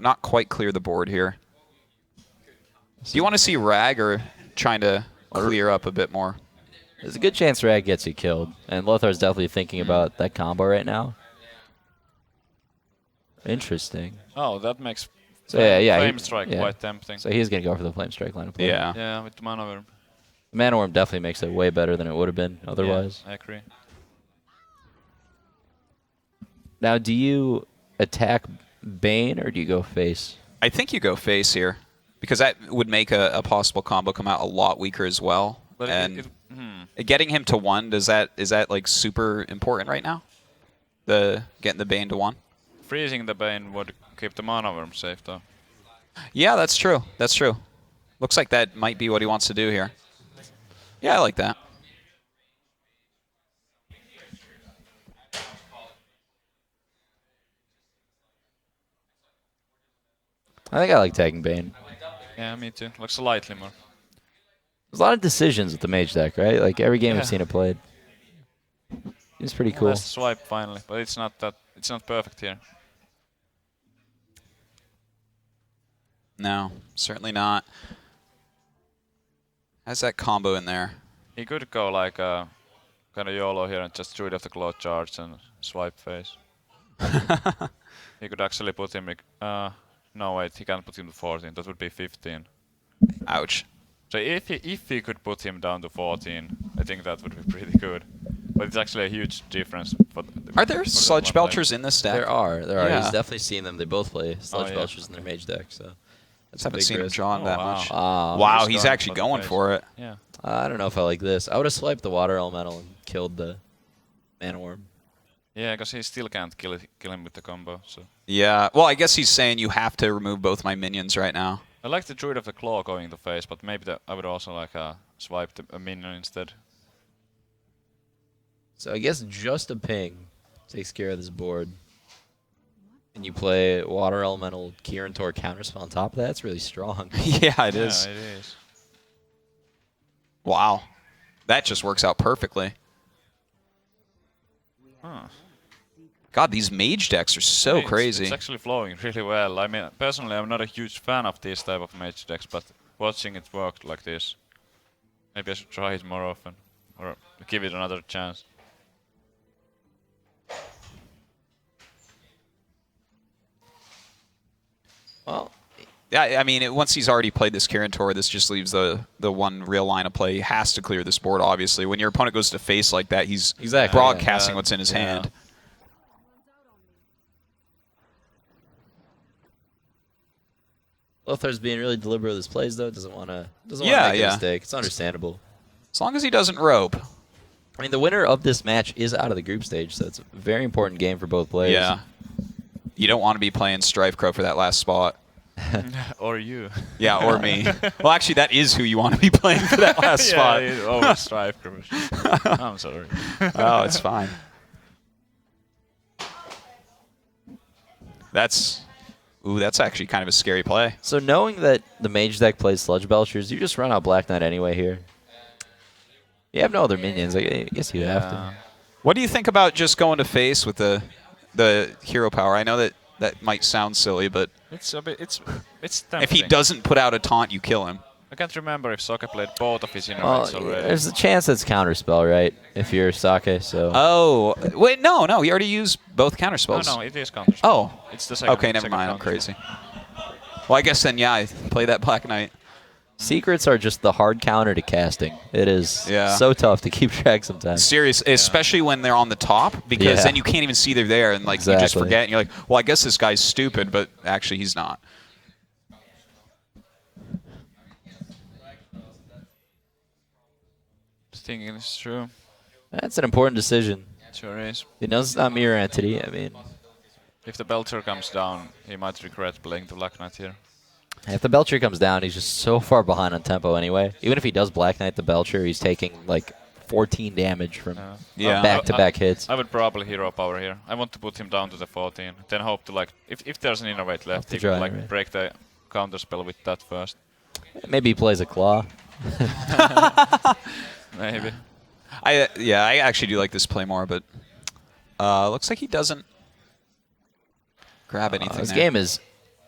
Speaker 2: not quite clear the board here. Do you want to see Rag or trying to clear up a bit more?
Speaker 3: there's a good chance Rag gets you killed. And Lothar's definitely thinking about that combo right now. Interesting.
Speaker 1: Oh, that makes
Speaker 3: So yeah,
Speaker 1: Flame Strike
Speaker 3: yeah.
Speaker 1: quite tempting.
Speaker 3: So he's going to go for the Flame Strike line of play.
Speaker 2: Yeah.
Speaker 1: Yeah, with the Mana Worm.
Speaker 3: The Mana Worm definitely makes it way better than it would have been otherwise.
Speaker 1: Yeah, I agree.
Speaker 3: Now, do you attack Bane or do you go face?
Speaker 2: I think you go face here, because that would make a possible combo come out a lot weaker as well.
Speaker 1: But
Speaker 2: And getting him to 1, is that like super important right now? Getting the Bane to 1?
Speaker 1: Freezing the Bane would keep the Mana Worm safe, though.
Speaker 2: Yeah, that's true. That's true. Looks like that might be what he wants to do here. Yeah, I like that.
Speaker 3: I think I like tagging Bane.
Speaker 1: Yeah, me too. Like slightly more.
Speaker 3: There's a lot of decisions with the Mage deck, right? Like every game
Speaker 1: Yeah.
Speaker 3: we've seen it played. It's pretty cool.
Speaker 1: Last swipe finally, but it's not perfect here.
Speaker 2: No, certainly not. Has that combo in there?
Speaker 1: He could go like kind of YOLO here and just Druid of the Claw charge and swipe face. He could actually put him. No wait, he can't put him to 14. That would be 15.
Speaker 2: Ouch.
Speaker 1: So if he could put him down to 14, I think that would be pretty good. But it's actually a huge difference.
Speaker 2: Are there Sludge Belchers in this deck?
Speaker 3: There are.
Speaker 2: Yeah.
Speaker 3: He's definitely seen them. They both play Sludge
Speaker 1: yeah.
Speaker 3: Belchers in their Mage deck, so that's a
Speaker 2: Haven't
Speaker 3: big
Speaker 2: seen him
Speaker 3: risk.
Speaker 2: drawn
Speaker 1: Oh,
Speaker 2: that
Speaker 1: wow.
Speaker 2: much.
Speaker 3: Wow,
Speaker 2: He's
Speaker 1: going
Speaker 2: actually
Speaker 1: for the
Speaker 2: going
Speaker 1: face.
Speaker 2: for it.
Speaker 1: Yeah.
Speaker 3: I don't know if I like this. I would have swiped the Water Elemental and killed the Mana Worm.
Speaker 1: Yeah, because he still can't kill him with the combo. So
Speaker 2: Yeah. Well, I guess he's saying you have to remove both my minions right now.
Speaker 1: I like the Druid of the Claw going to face, but maybe I would also like swipe a minion instead.
Speaker 3: So I guess just a ping takes care of this board. And you play Water Elemental Kirin Tor counterspell on top of that. It's really strong.
Speaker 2: Yeah, it is.
Speaker 1: Yeah, it is.
Speaker 2: Wow. That just works out perfectly.
Speaker 1: Huh.
Speaker 2: God, these mage decks are so crazy.
Speaker 1: It's actually flowing really well. I mean, personally, I'm not a huge fan of this type of mage decks, but watching it work like this, maybe I should try it more often, or give it another chance.
Speaker 3: Well,
Speaker 2: Yeah, I mean, once he's already played this Kirin Tor, this just leaves the one real line of play. He has to clear this board, obviously. When your opponent goes to face like that, he's
Speaker 3: Exactly,
Speaker 2: broadcasting
Speaker 1: yeah.
Speaker 2: what's in his
Speaker 1: Yeah.
Speaker 2: hand.
Speaker 3: Lothar's being really deliberate with his plays, though. Doesn't want to make a mistake. It's understandable.
Speaker 2: As long as he doesn't rope.
Speaker 3: I mean, the winner of this match is out of the group stage, so it's a very important game for both players.
Speaker 2: Yeah. You don't want to be playing Strife Crow for that last spot.
Speaker 1: Or you.
Speaker 2: Yeah, or me. Well, actually, that is who you want to be playing for that last spot.
Speaker 1: Oh, Strife Crow. I'm sorry.
Speaker 2: Oh, it's fine. That's actually kind of a scary play.
Speaker 3: So knowing that the Mage deck plays Sludge Belchers, you just run out Black Knight anyway here. You have no other minions. I guess you have to.
Speaker 2: What do you think about just going to face with the hero power? I know that might sound silly, but
Speaker 1: It's a bit. It's tempting.
Speaker 2: if he doesn't put out a taunt, you kill him.
Speaker 1: I can't remember if Socke played both of his innovates already.
Speaker 3: There's a chance it's counterspell, right? If you're Socke, so.
Speaker 2: Oh, wait, no, he already used both counterspells.
Speaker 1: No, it is counterspell.
Speaker 2: Oh.
Speaker 1: It's the second.
Speaker 2: Okay, never mind, I'm crazy. Well, I guess then, yeah, I play that Black Knight.
Speaker 3: Secrets are just the hard counter to casting. It is so tough to keep track sometimes.
Speaker 2: Serious, especially when they're on the top, because then you can't even see they're there, and like you just forget, and you're like, well, I guess this guy's stupid, but actually he's not.
Speaker 1: Thinking it's true.
Speaker 3: That's an important decision.
Speaker 1: Sure is.
Speaker 3: He knows it's not Mirror Entity. I mean,
Speaker 1: if the Belcher comes down, he might regret playing the Black Knight here.
Speaker 3: If the Belcher comes down, he's just so far behind on tempo anyway. Even if he does Black Knight the Belcher, he's taking like 14 damage from back-to-back hits.
Speaker 1: I would probably hero power here. I want to put him down to the 14, then hope to like, if there's an innovate left, he could like break the counter spell with that first.
Speaker 3: Maybe he plays a claw.
Speaker 1: Maybe.
Speaker 2: I actually do like this play more, but looks like he doesn't grab anything.
Speaker 3: This game is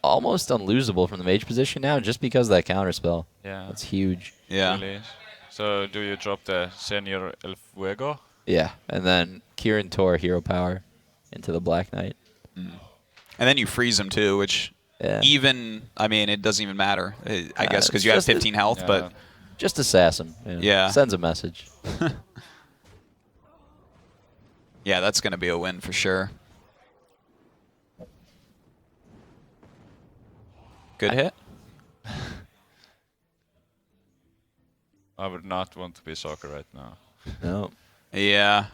Speaker 3: almost unlosable from the mage position now, just because of that counter spell.
Speaker 1: Yeah,
Speaker 3: that's huge.
Speaker 2: Yeah.
Speaker 1: Really. So do you drop the Senior El Fuego?
Speaker 3: Yeah, and then Kirin Tor hero power into the Black Knight.
Speaker 2: And then you freeze him too, which even, I mean, it doesn't even matter, I guess, because you have 15 health, but...
Speaker 3: Just assass him. Sends a message.
Speaker 2: Yeah, that's going to be a win for sure. Good hit.
Speaker 1: I would not want to be Socke right now.
Speaker 3: No.
Speaker 2: Yeah.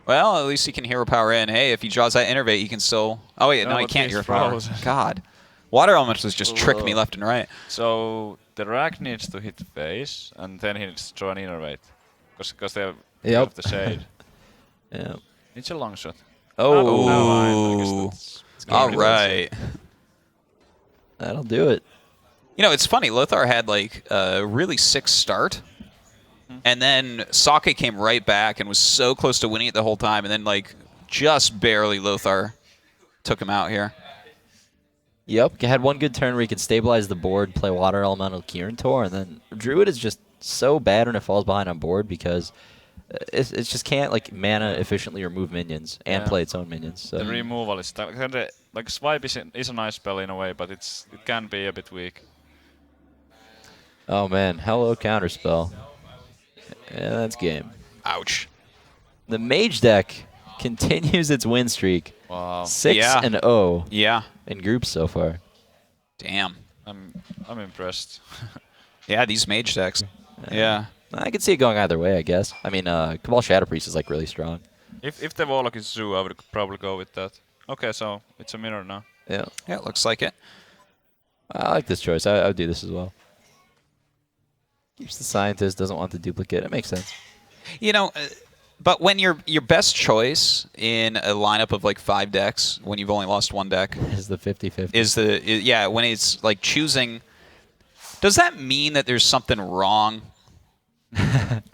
Speaker 2: Well, at least he can hero power in. Hey, if he draws that innervate, he can still... Oh, wait, no he can't hero power. God. Water Elements was just tricking me left and right.
Speaker 1: So the Rag needs to hit face, and then he needs to draw an innervate. Because they have the shade.
Speaker 3: Yeah.
Speaker 1: It's a long shot.
Speaker 2: Oh. All right.
Speaker 3: That'll do it.
Speaker 2: You know, it's funny. Lothar had like a really sick start, and then Socke came right back and was so close to winning it the whole time, and then like just barely Lothar took him out here.
Speaker 3: Yep, had one good turn where he could stabilize the board, play Water Elemental Kirin Tor, and then Druid is just so bad when it falls behind on board because it just can't like mana efficiently remove minions and play its own minions. So.
Speaker 1: The removal is like Swipe is a nice spell in a way, but it can be a bit weak.
Speaker 3: Oh man, hello counterspell. Yeah, that's game.
Speaker 2: Ouch.
Speaker 3: The Mage deck continues its win streak.
Speaker 1: Wow.
Speaker 3: 6-0.
Speaker 2: Yeah.
Speaker 3: In groups so far.
Speaker 2: Damn.
Speaker 1: I'm impressed.
Speaker 2: Yeah, these Mage decks. Yeah.
Speaker 3: I could see it going either way, I guess. I mean, Cabal Shadow Priest is like really strong.
Speaker 1: If the Warlock is Zoo, I would probably go with that. Okay, so it's a mirror now.
Speaker 3: Yeah.
Speaker 2: Yeah, it looks like it.
Speaker 3: I like this choice. I would do this as well. Keeps the Scientist, doesn't want the duplicate. It makes sense.
Speaker 2: You know, but when your best choice in a lineup of like 5 decks, when you've only lost one deck,
Speaker 3: is the 50-50.
Speaker 2: When it's like choosing, does that mean that there's something wrong?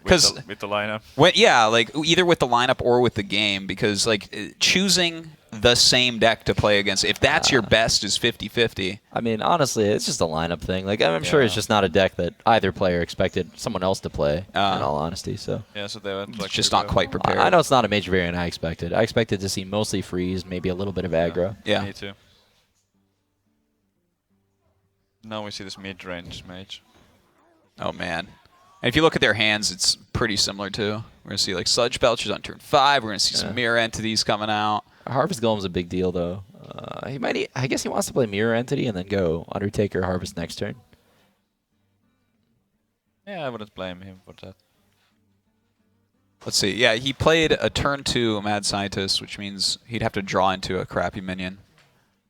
Speaker 1: Because with the lineup.
Speaker 2: Like either with the lineup or with the game, because like choosing the same deck to play against, if that's your best, is 50-50.
Speaker 3: I mean, honestly, it's just a lineup thing. Like I'm sure it's just not a deck that either player expected someone else to play. In all honesty, so
Speaker 1: so they went like
Speaker 2: just not quite prepared.
Speaker 3: I know it's not a major variant I expected. I expected to see mostly freeze, maybe a little bit of aggro.
Speaker 2: Yeah.
Speaker 1: Me too. Now we see this mid-range mage.
Speaker 2: Oh man. And if you look at their hands, it's pretty similar too. We're going to see like Sludge Belchers on turn 5. We're going to see some mirror entities coming out.
Speaker 3: Harvest Golem's a big deal, though. He might. I guess he wants to play Mirror Entity and then go Undertaker Harvest next turn.
Speaker 1: Yeah, I wouldn't blame him for that.
Speaker 2: Let's see. Yeah, he played a turn 2 Mad Scientist, which means he'd have to draw into a crappy minion.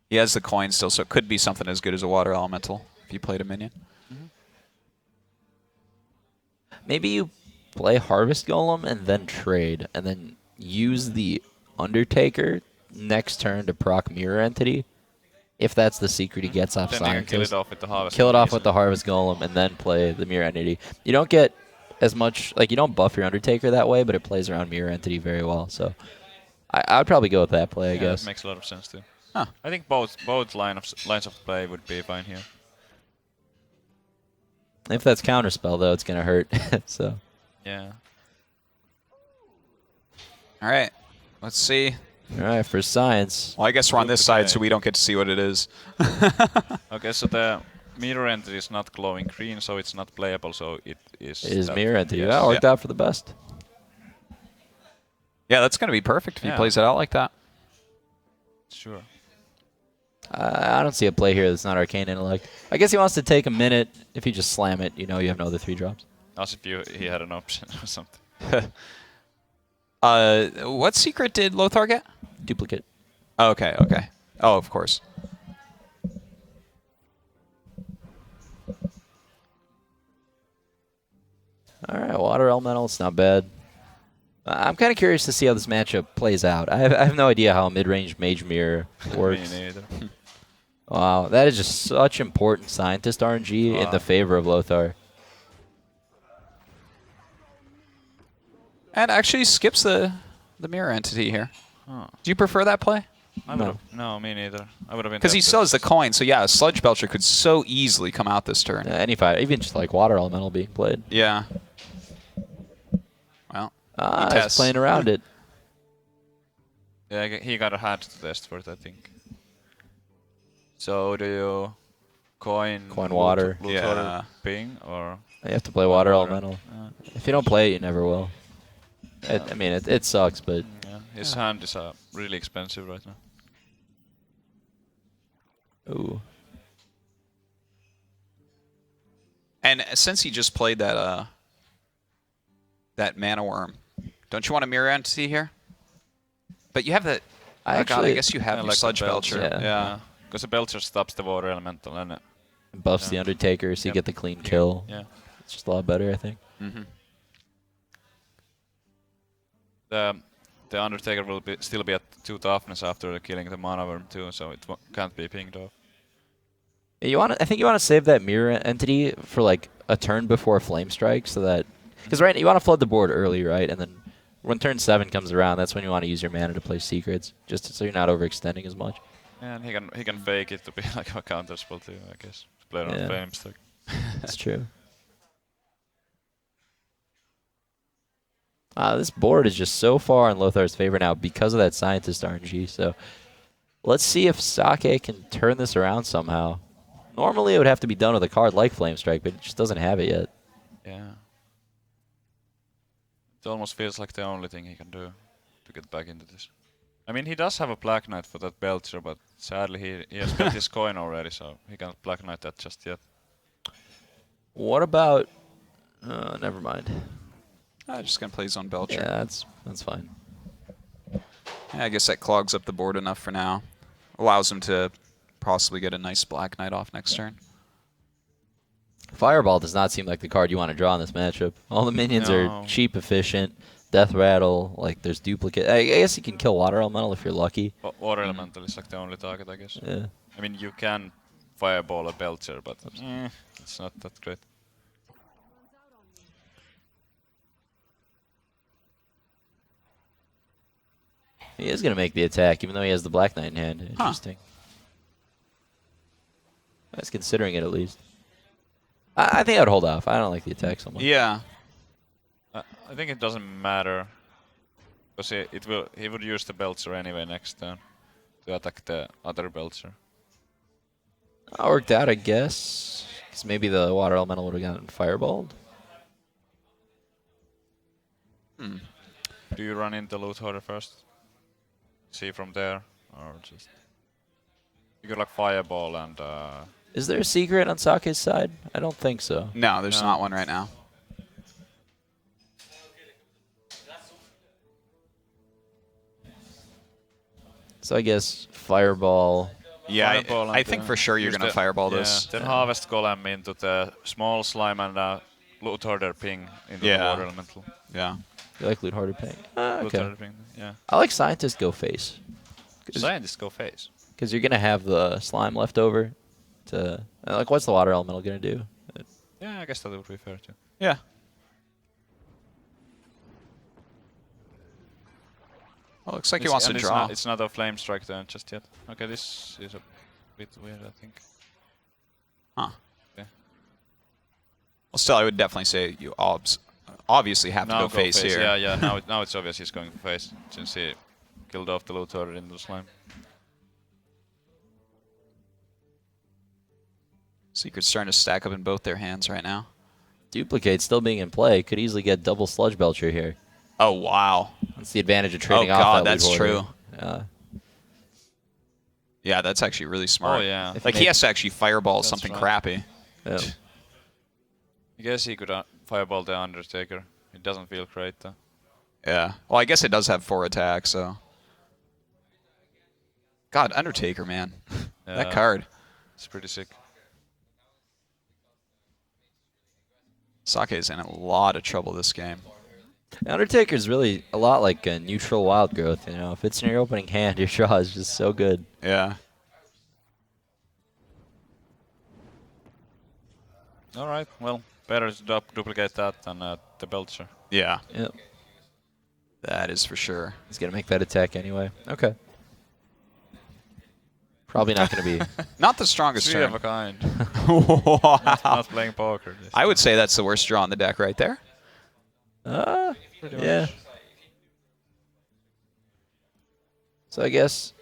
Speaker 2: He has the coin still, so it could be something as good as a Water Elemental if he played a minion.
Speaker 3: Maybe you play Harvest Golem and then trade, and then use the Undertaker next turn to proc Mirror Entity. If that's the secret he gets off
Speaker 1: Then you can kill
Speaker 3: Scientist.
Speaker 1: it off with the Harvest.
Speaker 3: Kill it off with the Harvest Golem and then play the Mirror Entity. You don't get as much, like, you don't buff your Undertaker that way, but it plays around Mirror Entity very well. So I would probably go with that play, I guess.
Speaker 1: That makes a lot of sense too.
Speaker 2: Huh.
Speaker 1: I think both lines of play would be fine here.
Speaker 3: If that's Counterspell, though, it's going to hurt. So.
Speaker 1: Yeah.
Speaker 2: All right. Let's see.
Speaker 3: All right, for Science.
Speaker 2: Well, I guess we're on this side, so we don't get to see what it is.
Speaker 1: Okay, so the Mirror Entity is not glowing green, so it's not playable, so it is...
Speaker 3: It is
Speaker 1: that,
Speaker 3: Mirror Entity.
Speaker 1: yes.
Speaker 3: That worked out for the best.
Speaker 2: Yeah, that's going to be perfect if he plays it out like that.
Speaker 1: Sure.
Speaker 3: I don't see a play here that's not Arcane Intellect. I guess he wants to take a minute. If you just slam it, you know you have no other 3 drops.
Speaker 1: As if he had an option or something.
Speaker 2: What secret did Lothar get?
Speaker 3: Duplicate.
Speaker 2: Oh, okay, okay. Oh, of course.
Speaker 3: All right, Water Elemental. It's not bad. I'm kind of curious to see how this matchup plays out. I have no idea how mid-range Mage Mirror works.
Speaker 1: Me neither.
Speaker 3: Wow, that is just such important Scientist RNG in the favor of Lothar.
Speaker 2: And actually skips the Mirror Entity here.
Speaker 1: Oh.
Speaker 2: Do you prefer that play?
Speaker 1: No, me neither. I would have been...
Speaker 2: Because he still has the coin, so yeah, a Sludge Belcher could so easily come out this turn.
Speaker 3: Any fight, even just like Water Elemental being played.
Speaker 2: Yeah. Well,
Speaker 3: He's playing around it.
Speaker 1: Yeah, he got a hat to test for it, I think. So do you coin
Speaker 3: Water?
Speaker 1: Lothar Ping, or...
Speaker 3: You have to play Water Elemental. If you don't play it, you never will. I mean, it sucks, but...
Speaker 1: Yeah, his hand is really expensive right now.
Speaker 3: Ooh.
Speaker 2: and since he just played that that Mana Worm, don't you want a Mirror Entity here? But you have that... I guess you have your
Speaker 1: like
Speaker 2: Sludge Belcher.
Speaker 3: Yeah.
Speaker 1: Because the Belcher stops the Water Elemental, and it
Speaker 3: Buffs the Undertaker, so you get the clean kill.
Speaker 1: Yeah.
Speaker 3: It's just a lot better, I think.
Speaker 2: Mm-hmm.
Speaker 1: The Undertaker will still be at 2 toughness after killing the Mana Worm too, so it can't be pinged off.
Speaker 3: I think you want to save that Mirror Entity for like a turn before Flame Strike, so that because you want to flood the board early, right? And then when turn 7 comes around, that's when you want to use your mana to play secrets, just so you're not overextending as much.
Speaker 1: And he can fake it to be like a counter spell too, I guess. Play on Flame Strike.
Speaker 3: That's true. This board is just so far in Lothar's favor now because of that Scientist RNG. So let's see if Socke can turn this around somehow. Normally it would have to be done with a card like Flame Strike, but it just doesn't have it yet.
Speaker 1: Yeah. It almost feels like the only thing he can do to get back into this. I mean, he does have a Black Knight for that Belcher, but sadly he has spent his coin already, so he can't Black Knight that just yet.
Speaker 3: What about... never mind.
Speaker 2: I'm just going to play his own Belcher.
Speaker 3: Yeah, that's fine.
Speaker 2: Yeah, I guess that clogs up the board enough for now. Allows him to possibly get a nice Black Knight off next turn.
Speaker 3: Fireball does not seem like the card you want to draw in this matchup. All the minions are cheap, efficient. Death Rattle, like there's duplicate. I guess you can kill Water Elemental if you're lucky.
Speaker 1: Water Elemental is like the only target, I guess.
Speaker 3: Yeah.
Speaker 1: I mean, you can Fireball a Belcher, but it's not that great.
Speaker 3: He is going to make the attack, even though he has the Black Knight in hand. Interesting. I was considering it at least. I think I would hold off. I don't like the attack so much.
Speaker 2: Yeah.
Speaker 1: I think it doesn't matter, because he would use the Belcher anyway next turn to attack the other Belcher.
Speaker 3: That worked out, I guess. Because maybe the Water Elemental would have gotten Fireballed.
Speaker 1: Do you run into Lothar first? See from there, or just... You got like Fireball and...
Speaker 3: Is there a secret on Socke's side? I don't think so.
Speaker 2: No, there's
Speaker 1: No.
Speaker 2: not one right now.
Speaker 3: So I guess Fireball.
Speaker 2: Yeah,
Speaker 1: Fireball
Speaker 2: I
Speaker 1: and,
Speaker 2: think for sure you're
Speaker 1: use
Speaker 2: going to
Speaker 1: the-
Speaker 2: Fireball
Speaker 1: yeah,
Speaker 2: this.
Speaker 1: Then Harvest Golem into the small slime and Lothar their ping into the
Speaker 2: Yeah.
Speaker 1: water elemental.
Speaker 2: Yeah.
Speaker 3: You like Loot Harder Ping? Okay.
Speaker 1: Lothar ping, yeah.
Speaker 3: I like Scientist go face.
Speaker 1: Scientists go face.
Speaker 3: Because you're going to have the slime left over. To like, what's the water elemental going to do?
Speaker 1: Yeah, I guess that would be fair too.
Speaker 2: Yeah. Well, looks like he wants to
Speaker 1: and
Speaker 2: draw.
Speaker 1: It's not a Flame Strike then just yet. Okay, this is a bit weird, I think.
Speaker 2: Huh.
Speaker 1: Okay.
Speaker 2: Well, still, I would definitely say you obviously have to
Speaker 1: Now
Speaker 2: go face here.
Speaker 1: Yeah, yeah. Now it's obvious he's going for face since he killed off the Lothar in the slime.
Speaker 2: Secret's starting to stack up in both their hands right now.
Speaker 3: Duplicate still being in play. Could easily get double Sludge Belcher here.
Speaker 2: Oh, wow.
Speaker 3: That's the advantage of trading
Speaker 2: Oh,
Speaker 3: off
Speaker 2: God,
Speaker 3: that
Speaker 2: that's
Speaker 3: Loot Hoarder.
Speaker 2: true. Yeah, that's actually really smart.
Speaker 1: Oh, yeah.
Speaker 3: If
Speaker 2: Like,
Speaker 3: you
Speaker 2: he
Speaker 3: make-
Speaker 2: has to actually fireball
Speaker 1: That's
Speaker 2: something
Speaker 1: right.
Speaker 2: crappy.
Speaker 3: Yeah.
Speaker 1: I guess he could Fireball the Undertaker. It doesn't feel great though.
Speaker 2: Yeah. Well, I guess it does have 4 attacks, so. God, Undertaker, man. That
Speaker 1: Yeah.
Speaker 2: card.
Speaker 1: It's pretty sick.
Speaker 2: Socke is in a lot of trouble this game.
Speaker 3: Undertaker's really a lot like a neutral wild growth. You know, if it's in your opening hand, your draw is just so good.
Speaker 2: Yeah.
Speaker 1: All right. Well, better to duplicate that than the Belcher.
Speaker 2: Yeah.
Speaker 3: Yep.
Speaker 2: That is for sure.
Speaker 3: He's gonna make that attack anyway. Okay. Probably not gonna be.
Speaker 2: Not the strongest
Speaker 1: Three
Speaker 2: turn.
Speaker 1: of a kind.
Speaker 2: Wow.
Speaker 1: Not playing poker. This.
Speaker 2: I would say that's the worst draw on the deck right there.
Speaker 3: Yeah. So I guess,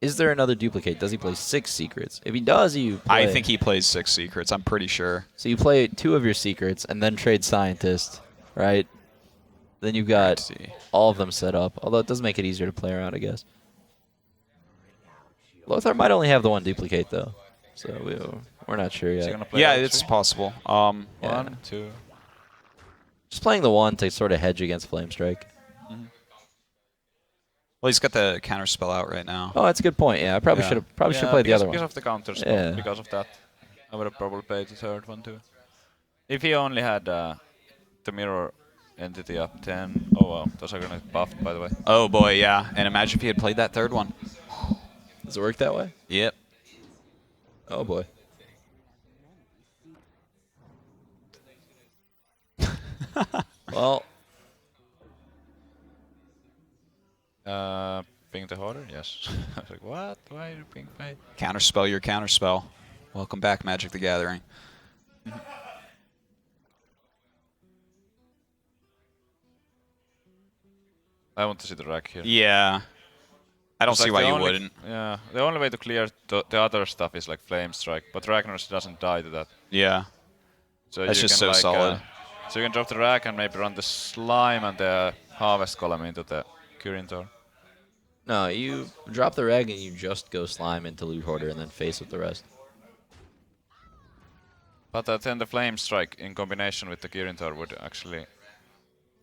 Speaker 3: is there another duplicate? Does he play 6 secrets? If he does, you play.
Speaker 2: I think he plays 6 secrets. I'm pretty sure.
Speaker 3: So you play 2 of your secrets and then trade Scientist, right? Then you've got
Speaker 2: see.
Speaker 3: all of them set up. Although it does make it easier to play around, I guess. Lothar might only have the 1 duplicate though, so we're not sure
Speaker 1: Is he
Speaker 3: yet.
Speaker 1: gonna play
Speaker 2: Yeah,
Speaker 1: all
Speaker 2: it's
Speaker 1: three?
Speaker 2: possible.
Speaker 3: Yeah.
Speaker 1: 1, 2.
Speaker 3: Just playing the 1 to sort of hedge against Flame Strike.
Speaker 2: Well, he's got the counter spell out right now.
Speaker 3: Oh, that's a good point. Yeah, I probably
Speaker 2: Yeah.
Speaker 3: should have
Speaker 1: Yeah,
Speaker 3: played the other
Speaker 1: because
Speaker 3: one.
Speaker 1: of the counter spell.
Speaker 3: Yeah.
Speaker 1: Because of that, I would have probably played the third one too. If he only had the mirror entity up 10. Oh wow, those are gonna buff by the way.
Speaker 2: Oh boy, yeah. And imagine if he had played that third one.
Speaker 3: Does it work that way?
Speaker 2: Yep.
Speaker 3: Oh boy. Well,
Speaker 1: Ping the Hoarder? Yes. I was like, what? Why are you ping me?
Speaker 2: Counter spell your counter spell. Welcome back, Magic the Gathering.
Speaker 1: I want to see the rack here.
Speaker 2: Yeah. I don't
Speaker 1: It's
Speaker 2: see
Speaker 1: like
Speaker 2: why
Speaker 1: the
Speaker 2: you
Speaker 1: only-
Speaker 2: wouldn't.
Speaker 1: Yeah, the only way to clear the other stuff is like Flame Strike, but Ragnaros doesn't die to that.
Speaker 2: Yeah.
Speaker 1: So
Speaker 2: That's
Speaker 1: you
Speaker 2: just
Speaker 1: can
Speaker 2: so solid.
Speaker 1: So you can drop the rack and maybe run the slime and the harvest column into the Curintor.
Speaker 3: no, you drop the rag and you just go slime into Loot Hoarder and then face with the rest.
Speaker 1: But then the Flame Strike in combination with the Curintor would actually...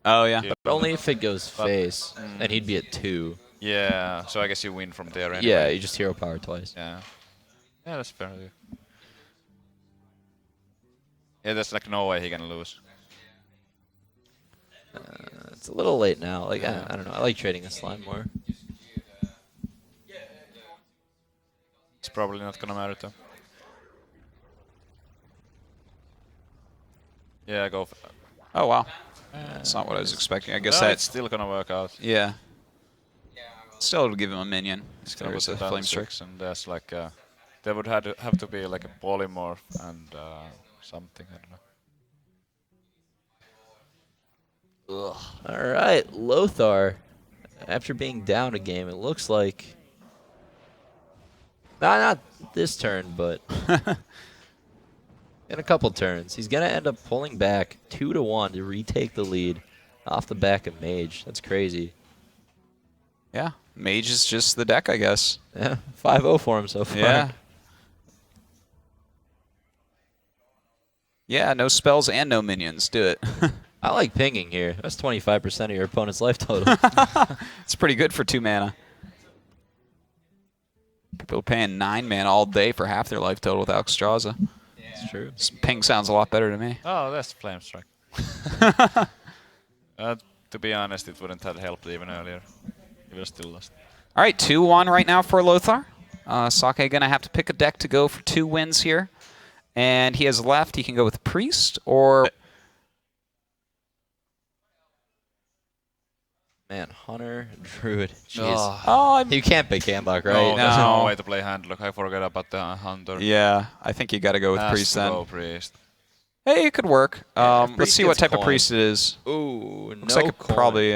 Speaker 2: Oh, yeah.
Speaker 1: kill
Speaker 3: But only if it goes
Speaker 1: But-
Speaker 3: face, and he'd be at 2.
Speaker 1: Yeah, so I guess you win from there anyway.
Speaker 3: Yeah, you just hero power twice.
Speaker 1: Yeah. Yeah, that's fair. Yeah, there's like no way he can lose.
Speaker 3: It's a little late now. Like I don't know. I like trading the slime more.
Speaker 1: It's probably not gonna matter though. Yeah, go for
Speaker 2: Oh, wow. That's not what I was expecting. I guess
Speaker 1: no,
Speaker 2: that...
Speaker 1: it's still gonna work out.
Speaker 2: Yeah. Still, it'll give him a minion.
Speaker 1: It's gonna
Speaker 2: There's
Speaker 1: put
Speaker 2: a
Speaker 1: it down
Speaker 2: flame
Speaker 1: to
Speaker 2: strike.
Speaker 1: 6 and there's like there would have to be like a polymorph and something, I don't know.
Speaker 3: All right, Lothar. After being down a game, it looks like not this turn, but in a couple turns, he's gonna end up pulling back 2-1 to retake the lead off the back of Mage. That's crazy.
Speaker 2: Yeah, Mage is just the deck, I guess.
Speaker 3: Yeah, 5-0 for him so far.
Speaker 2: Yeah. Yeah, no spells and no minions. Do it.
Speaker 3: I like pinging here. That's 25% of your opponent's life total.
Speaker 2: It's pretty good for 2 mana. People are paying 9 mana all day for half their life total with Alexstrasza.
Speaker 3: It's true.
Speaker 2: Ping sounds a lot better to me.
Speaker 1: Oh, that's Flame Strike. To be honest, it wouldn't have helped even earlier. He would have still lost.
Speaker 2: All right, 2-1 right now for Lothar. Socke going to have to pick a deck to go for 2 wins here. And he has left. He can go with Priest or...
Speaker 3: Man, Hunter, Druid. Jeez.
Speaker 2: Oh,
Speaker 3: You can't pick Handlock, right?
Speaker 1: No, there's no way to play Handlock. I forgot about the Hunter.
Speaker 2: Yeah, I think you got to go with Priest then.
Speaker 1: Go Priest.
Speaker 2: Hey, it could work.
Speaker 3: Yeah,
Speaker 2: let's see what type of Priest it is.
Speaker 3: Ooh,
Speaker 2: Looks
Speaker 3: no
Speaker 2: like it
Speaker 3: coin.
Speaker 2: probably...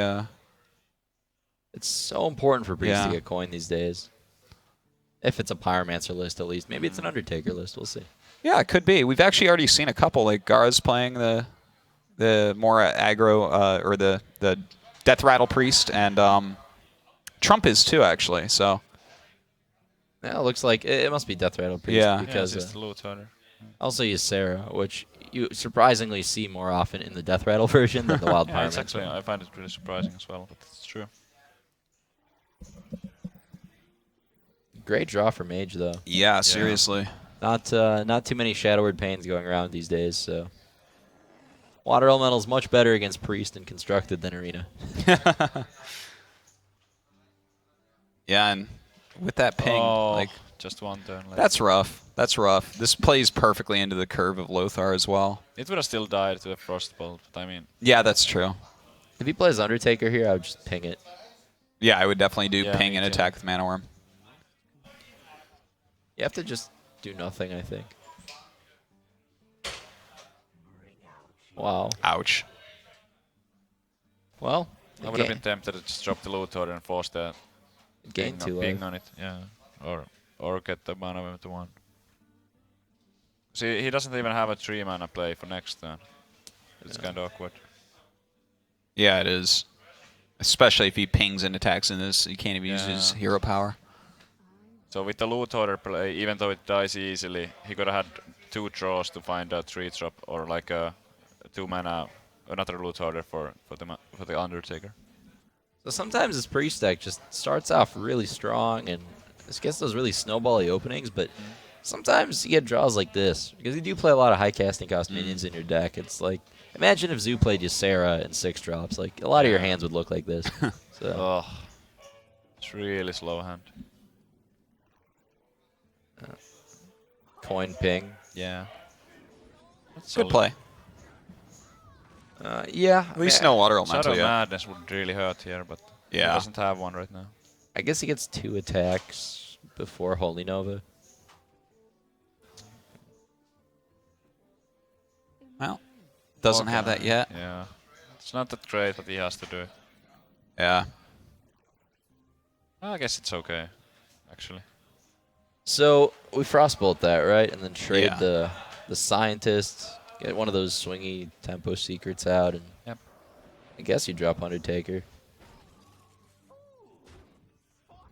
Speaker 3: It's so important for Priest to
Speaker 2: Yeah.
Speaker 3: get coin these days. If it's a Pyromancer list, at least. Maybe it's an Undertaker list. We'll see.
Speaker 2: Yeah, it could be. We've actually already seen a couple, like Gar's playing the more aggro or the Death Rattle Priest, and Trump is too, actually. So
Speaker 3: Yeah, it looks like it must be Death Rattle Priest.
Speaker 2: Yeah.
Speaker 3: Because
Speaker 1: it's the Lothar.
Speaker 3: also use Sarah, which you surprisingly see more often in the Death Rattle version than the Wild
Speaker 1: Yeah, it's
Speaker 3: Pyromancer.
Speaker 1: actually, I find it really surprising as well, but it's true.
Speaker 3: Great draw for Mage, though.
Speaker 2: yeah, seriously.
Speaker 3: Not too many Shadow Word Pains going around these days, so... Water Elemental is much better against Priest and Constructed than Arena.
Speaker 2: Yeah, and with that ping, like
Speaker 1: just one turn left.
Speaker 2: that's rough. That's rough. This plays perfectly into the curve of Lothar as well.
Speaker 1: It would have still died to a Frostbolt, but I mean...
Speaker 2: Yeah, that's true.
Speaker 3: If he plays Undertaker here, I would just ping it.
Speaker 2: Yeah, I would definitely do
Speaker 1: Yeah,
Speaker 2: ping
Speaker 1: me
Speaker 2: and
Speaker 1: too.
Speaker 2: attack with Mana Worm.
Speaker 3: You have to just do nothing, I think. Wow.
Speaker 2: Ouch.
Speaker 3: Well,
Speaker 1: I would have been tempted to just drop the Lothar and force the
Speaker 3: gain
Speaker 1: ping,
Speaker 3: 2
Speaker 1: ping
Speaker 3: life.
Speaker 1: on it. Yeah. Or get the mana Worm to 1. See, he doesn't even have a 3 mana play for next turn. It's kind of awkward.
Speaker 2: Yeah, it is. Especially if he pings and attacks in this, he can't even use his hero power.
Speaker 1: So with the Lothar play, even though it dies easily, he could have had 2 draws to find a 3-drop or like a 2 mana another Lothar for the Undertaker.
Speaker 3: So sometimes this Priest deck just starts off really strong and just gets those really snowbally openings, but sometimes you get draws like this because you do play a lot of high casting cost minions in your deck. It's like, imagine if Zoo played Ysera and 6 drops. Like, a lot of your hands would look like this. So
Speaker 1: Oh, it's really slow hand.
Speaker 3: coin ping.
Speaker 1: Yeah. That's
Speaker 2: Good play.
Speaker 3: Yeah.
Speaker 2: At least no Water
Speaker 1: Shadow
Speaker 2: Elemental, yeah.
Speaker 1: Madness would really hurt here, but he
Speaker 2: Yeah.
Speaker 1: doesn't have one right now.
Speaker 3: I guess he gets 2 attacks before Holy Nova.
Speaker 2: Well, doesn't have that yet.
Speaker 1: Yeah. It's not that great, but he has to do it.
Speaker 2: Yeah.
Speaker 1: Well, I guess it's okay, actually.
Speaker 3: So we Frostbolt that, right? And then trade
Speaker 2: Yeah.
Speaker 3: the Scientist, get one of those swingy tempo secrets out, and
Speaker 1: Yep.
Speaker 3: I guess you drop Undertaker.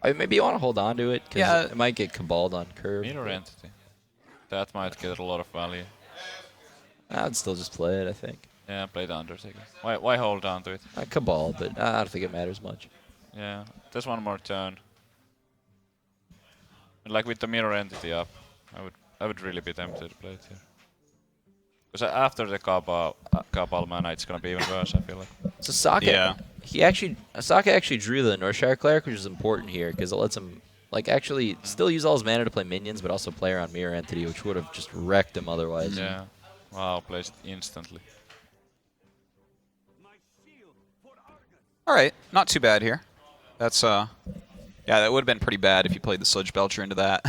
Speaker 3: I mean, maybe you want to hold on to it because
Speaker 2: Yeah.
Speaker 3: it might get cabaled on curve.
Speaker 1: Mirror Entity. That might get a lot of value.
Speaker 3: I'd still just play it, I think.
Speaker 1: Yeah, play the Undertaker. Why hold on to it?
Speaker 3: Cabal, but I don't think it matters much.
Speaker 1: Yeah, there's one more turn. And like with the Mirror Entity up, I would really be tempted to play it here. Because after the Cabal mana, it's gonna be even worse, I feel like.
Speaker 3: So Socke, Socke actually drew the Northshire Cleric, which is important here because it lets him like actually still use all his mana to play minions, but also play around Mirror Entity, which would have just wrecked him otherwise.
Speaker 1: Yeah. Wow, plays it instantly.
Speaker 2: All right, not too bad here. That's yeah, that would have been pretty bad if you played the Sludge Belcher into that.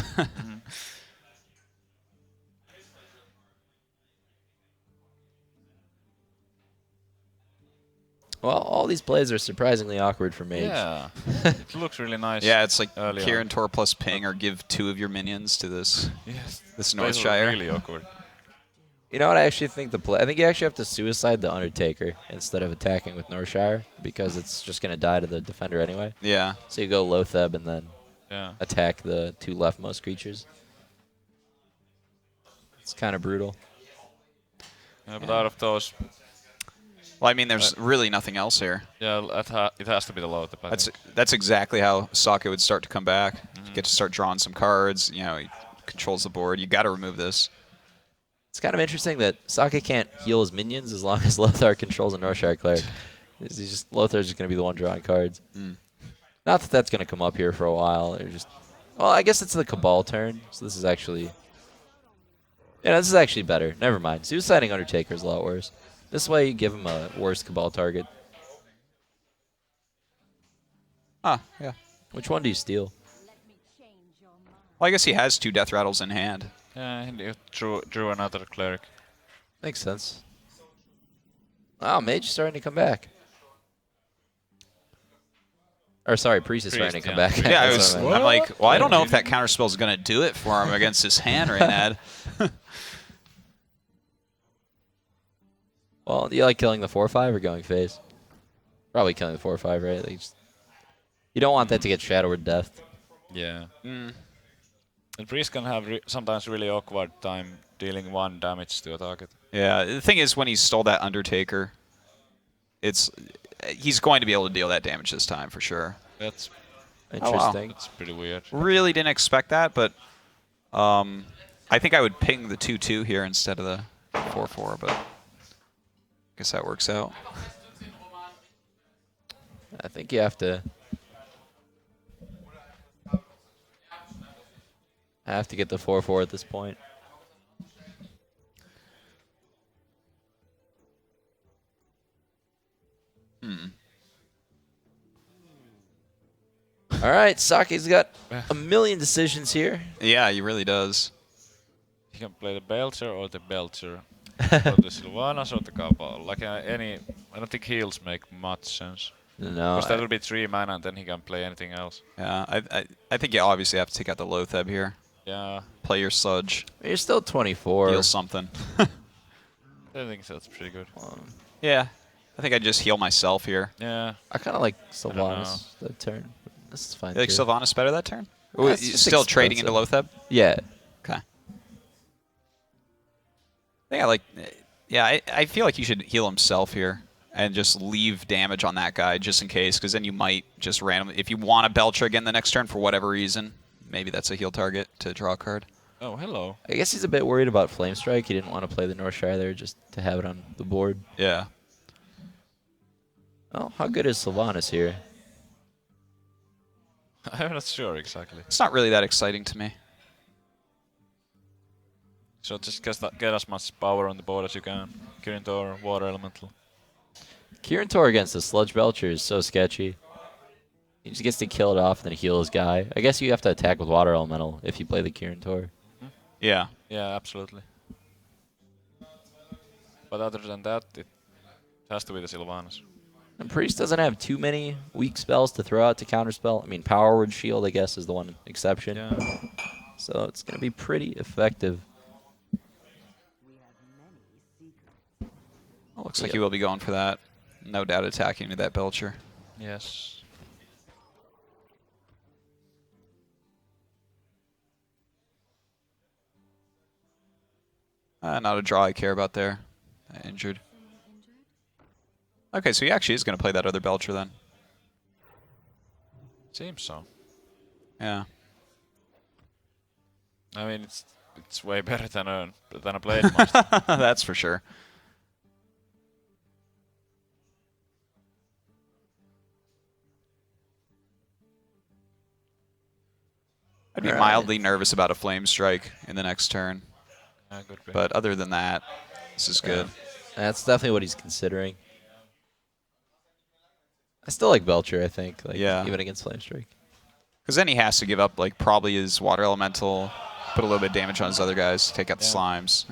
Speaker 3: Well, all these plays are surprisingly awkward for Mage.
Speaker 1: Yeah, it looks really nice.
Speaker 2: Yeah, it's like
Speaker 1: early on.
Speaker 2: Kieran Tor plus ping or give 2 of your minions to this
Speaker 1: Yes,
Speaker 2: this
Speaker 1: plays
Speaker 2: Northshire.
Speaker 1: really awkward.
Speaker 3: You know what? I actually think I think you actually have to suicide the Undertaker instead of attacking with Northshire because it's just gonna die to the defender anyway.
Speaker 2: Yeah.
Speaker 3: So you go Lothar and then
Speaker 1: Yeah.
Speaker 3: attack the 2 leftmost creatures. It's kind of brutal.
Speaker 1: Yeah, but out of those,
Speaker 2: Well, I mean, there's really nothing else here.
Speaker 1: yeah, it has to be the Lothar.
Speaker 2: That's exactly how Socke would start to come back. You get to start drawing some cards. You know, he controls the board. You got to remove this.
Speaker 3: It's kind of interesting that Socke can't heal his minions as long as Lothar controls a Northshire cleric. Lothar's just going to be the one drawing cards. Not that that's going to come up here for a while. Well, I guess it's the Cabal turn, so this is actually... Yeah, this is actually better. Never mind. Suiciding Undertaker is a lot worse. This way you give him a worse Cabal target.
Speaker 2: Ah, yeah.
Speaker 3: Which one do you steal?
Speaker 2: Well, I guess he has 2 Death Rattles in hand.
Speaker 1: Yeah, he drew another cleric.
Speaker 3: Makes sense. Wow, Mage is starting to come back. Or sorry, Priest is starting to come back.
Speaker 2: Yeah, I'm like, well, I don't know if
Speaker 3: that.
Speaker 2: that counterspell is going to do it for him against his hand right now.
Speaker 3: Well, do you like killing the 4/5 or going face? Probably killing the 4/5, right? You don't want that to get Shadow or Death.
Speaker 1: Yeah. And Priest can have sometimes really awkward time dealing 1 damage to a target.
Speaker 2: Yeah, the thing is, when he stole that Undertaker, he's going to be able to deal that damage this time for sure.
Speaker 1: That's
Speaker 3: interesting.
Speaker 1: That's pretty weird.
Speaker 2: Really didn't expect that, but I think I would ping the 2/2 here instead of the 4/4, but I guess that works out.
Speaker 3: I think you have to... I have to get the 4/4 at this point. All right, Sake's got a million decisions here.
Speaker 2: Yeah, he really does.
Speaker 1: He can play the Belcher or the Belcher. Or the Sylvanas or the Cabal. Like I don't think heals make much sense.
Speaker 3: No.
Speaker 1: Because that will be 3 mana and then he can play anything else.
Speaker 2: Yeah, I think you obviously have to take out the Lothar here.
Speaker 1: Yeah.
Speaker 2: Play your Sludge.
Speaker 3: You're still 24.
Speaker 2: Heal something.
Speaker 1: I think that's pretty good.
Speaker 2: Yeah. I think I'd just heal myself here.
Speaker 1: Yeah.
Speaker 3: I kind of like Sylvanas that turn. This is fine.
Speaker 2: You like
Speaker 3: too.
Speaker 2: Sylvanas better that turn?
Speaker 3: Well,
Speaker 2: You
Speaker 3: it's just
Speaker 2: still trading into
Speaker 3: expensive.
Speaker 2: Lothar?
Speaker 3: Yeah.
Speaker 2: Okay. I feel like you should heal himself here and just leave damage on that guy just in case, because then you might just randomly, if you want to Belcher again the next turn for whatever reason, maybe that's a heal target to draw a card.
Speaker 1: Oh, hello.
Speaker 3: I guess he's a bit worried about Flame Strike. He didn't want to play the Northshire there just to have it on the board.
Speaker 2: Yeah.
Speaker 3: Oh, how good is Sylvanas here?
Speaker 1: I'm not sure exactly.
Speaker 2: It's not really that exciting to me.
Speaker 1: So just get as much power on the board as you can. Kirin Tor, Water Elemental.
Speaker 3: Kirin Tor against the Sludge Belcher is so sketchy. He just gets to kill it off and then heal his guy. I guess you have to attack with Water Elemental if you play the Kirin Tor.
Speaker 2: Yeah.
Speaker 1: Yeah, absolutely. But other than that, it has to be the Sylvanas.
Speaker 3: And Priest doesn't have too many weak spells to throw out to counterspell. I mean, Power Word Shield, I guess, is the one exception.
Speaker 1: Yeah.
Speaker 3: So it's going to be pretty effective.
Speaker 2: Well, looks like he will be going for that. No doubt attacking with that Belcher.
Speaker 1: Yes.
Speaker 2: Not a draw I care about there. Injured. Okay, so he actually is going to play that other Belcher then.
Speaker 1: Seems so.
Speaker 2: Yeah.
Speaker 1: I mean, it's way better than a Blade Master.
Speaker 2: That's for sure. I'd be mildly nervous about a Flame Strike in the next turn.
Speaker 1: Yeah, could be.
Speaker 2: But other than that, this is good.
Speaker 3: That's definitely what he's considering. I still like Belcher, I think. Like,
Speaker 2: Yeah.
Speaker 3: even against Flame Strike.
Speaker 2: Because then he has to give up like probably his Water Elemental, put a little bit of damage on his other guys, take out the slimes.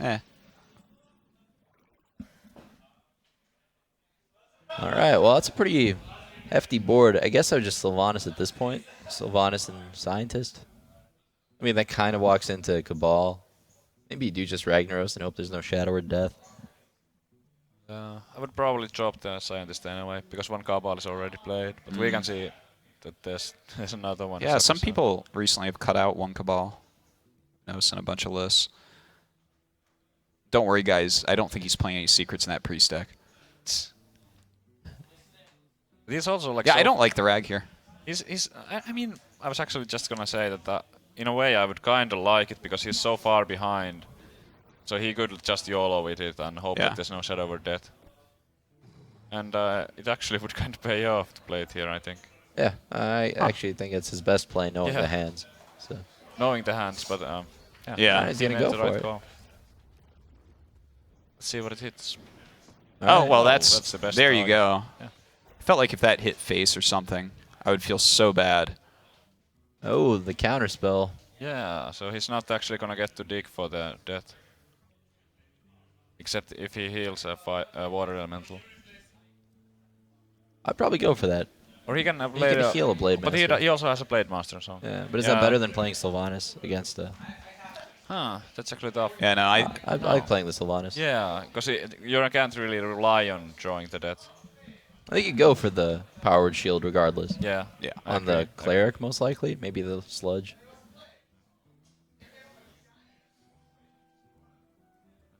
Speaker 3: All right, well, that's a pretty hefty board. I guess I would just Sylvanas at this point. Sylvanas and Scientist. I mean, that kind of walks into Cabal. Maybe you do just Ragnaros and hope there's no Shadow or Death.
Speaker 1: I would probably drop the Scientist anyway, because one Cabal is already played. But we can see that there's another one.
Speaker 2: Yeah,
Speaker 1: Socke,
Speaker 2: some
Speaker 1: so-
Speaker 2: people recently have cut out one Cabal. Notice in a bunch of lists. Don't worry, guys. I don't think he's playing any secrets in that priest deck.
Speaker 1: He's also like.
Speaker 2: Yeah,
Speaker 1: so
Speaker 2: I don't like the rag here.
Speaker 1: I mean, I was actually just gonna say that in a way I would kind of like it because he's so far behind. So he could just YOLO with it and hope that there's no Shadow or Death. And it actually would kind of pay off to play it here, I think.
Speaker 3: Yeah, I actually think it's his best play knowing the hands. So.
Speaker 1: Knowing the hands, but
Speaker 2: Yeah.
Speaker 3: He's gonna
Speaker 1: he made
Speaker 3: go
Speaker 1: the
Speaker 3: for
Speaker 1: right
Speaker 3: it.
Speaker 1: call. Let's see what it hits.
Speaker 2: Oh, well,
Speaker 1: that's the best
Speaker 2: there you
Speaker 1: target.
Speaker 2: go.
Speaker 1: Yeah.
Speaker 2: I felt like if that hit face or something, I would feel so bad.
Speaker 3: Oh, the counter spell.
Speaker 1: Yeah, so he's not actually gonna get to dig for the death. Except if he heals a water elemental.
Speaker 3: I'd probably go for that.
Speaker 1: Or he can
Speaker 3: He
Speaker 1: play
Speaker 3: can heal a Blade
Speaker 1: but
Speaker 3: Master.
Speaker 1: he also has a Blade Master, so.
Speaker 3: Yeah, but is that better than playing Sylvanas against a...
Speaker 1: Huh, that's actually tough.
Speaker 2: Yeah, no,
Speaker 3: I like playing the Sylvanas.
Speaker 1: Yeah, because you can't really rely on drawing the death.
Speaker 3: I think you go for the powered shield regardless.
Speaker 1: Yeah.
Speaker 2: Yeah.
Speaker 1: I
Speaker 3: On the
Speaker 1: agree.
Speaker 3: cleric, most likely. Maybe the sludge.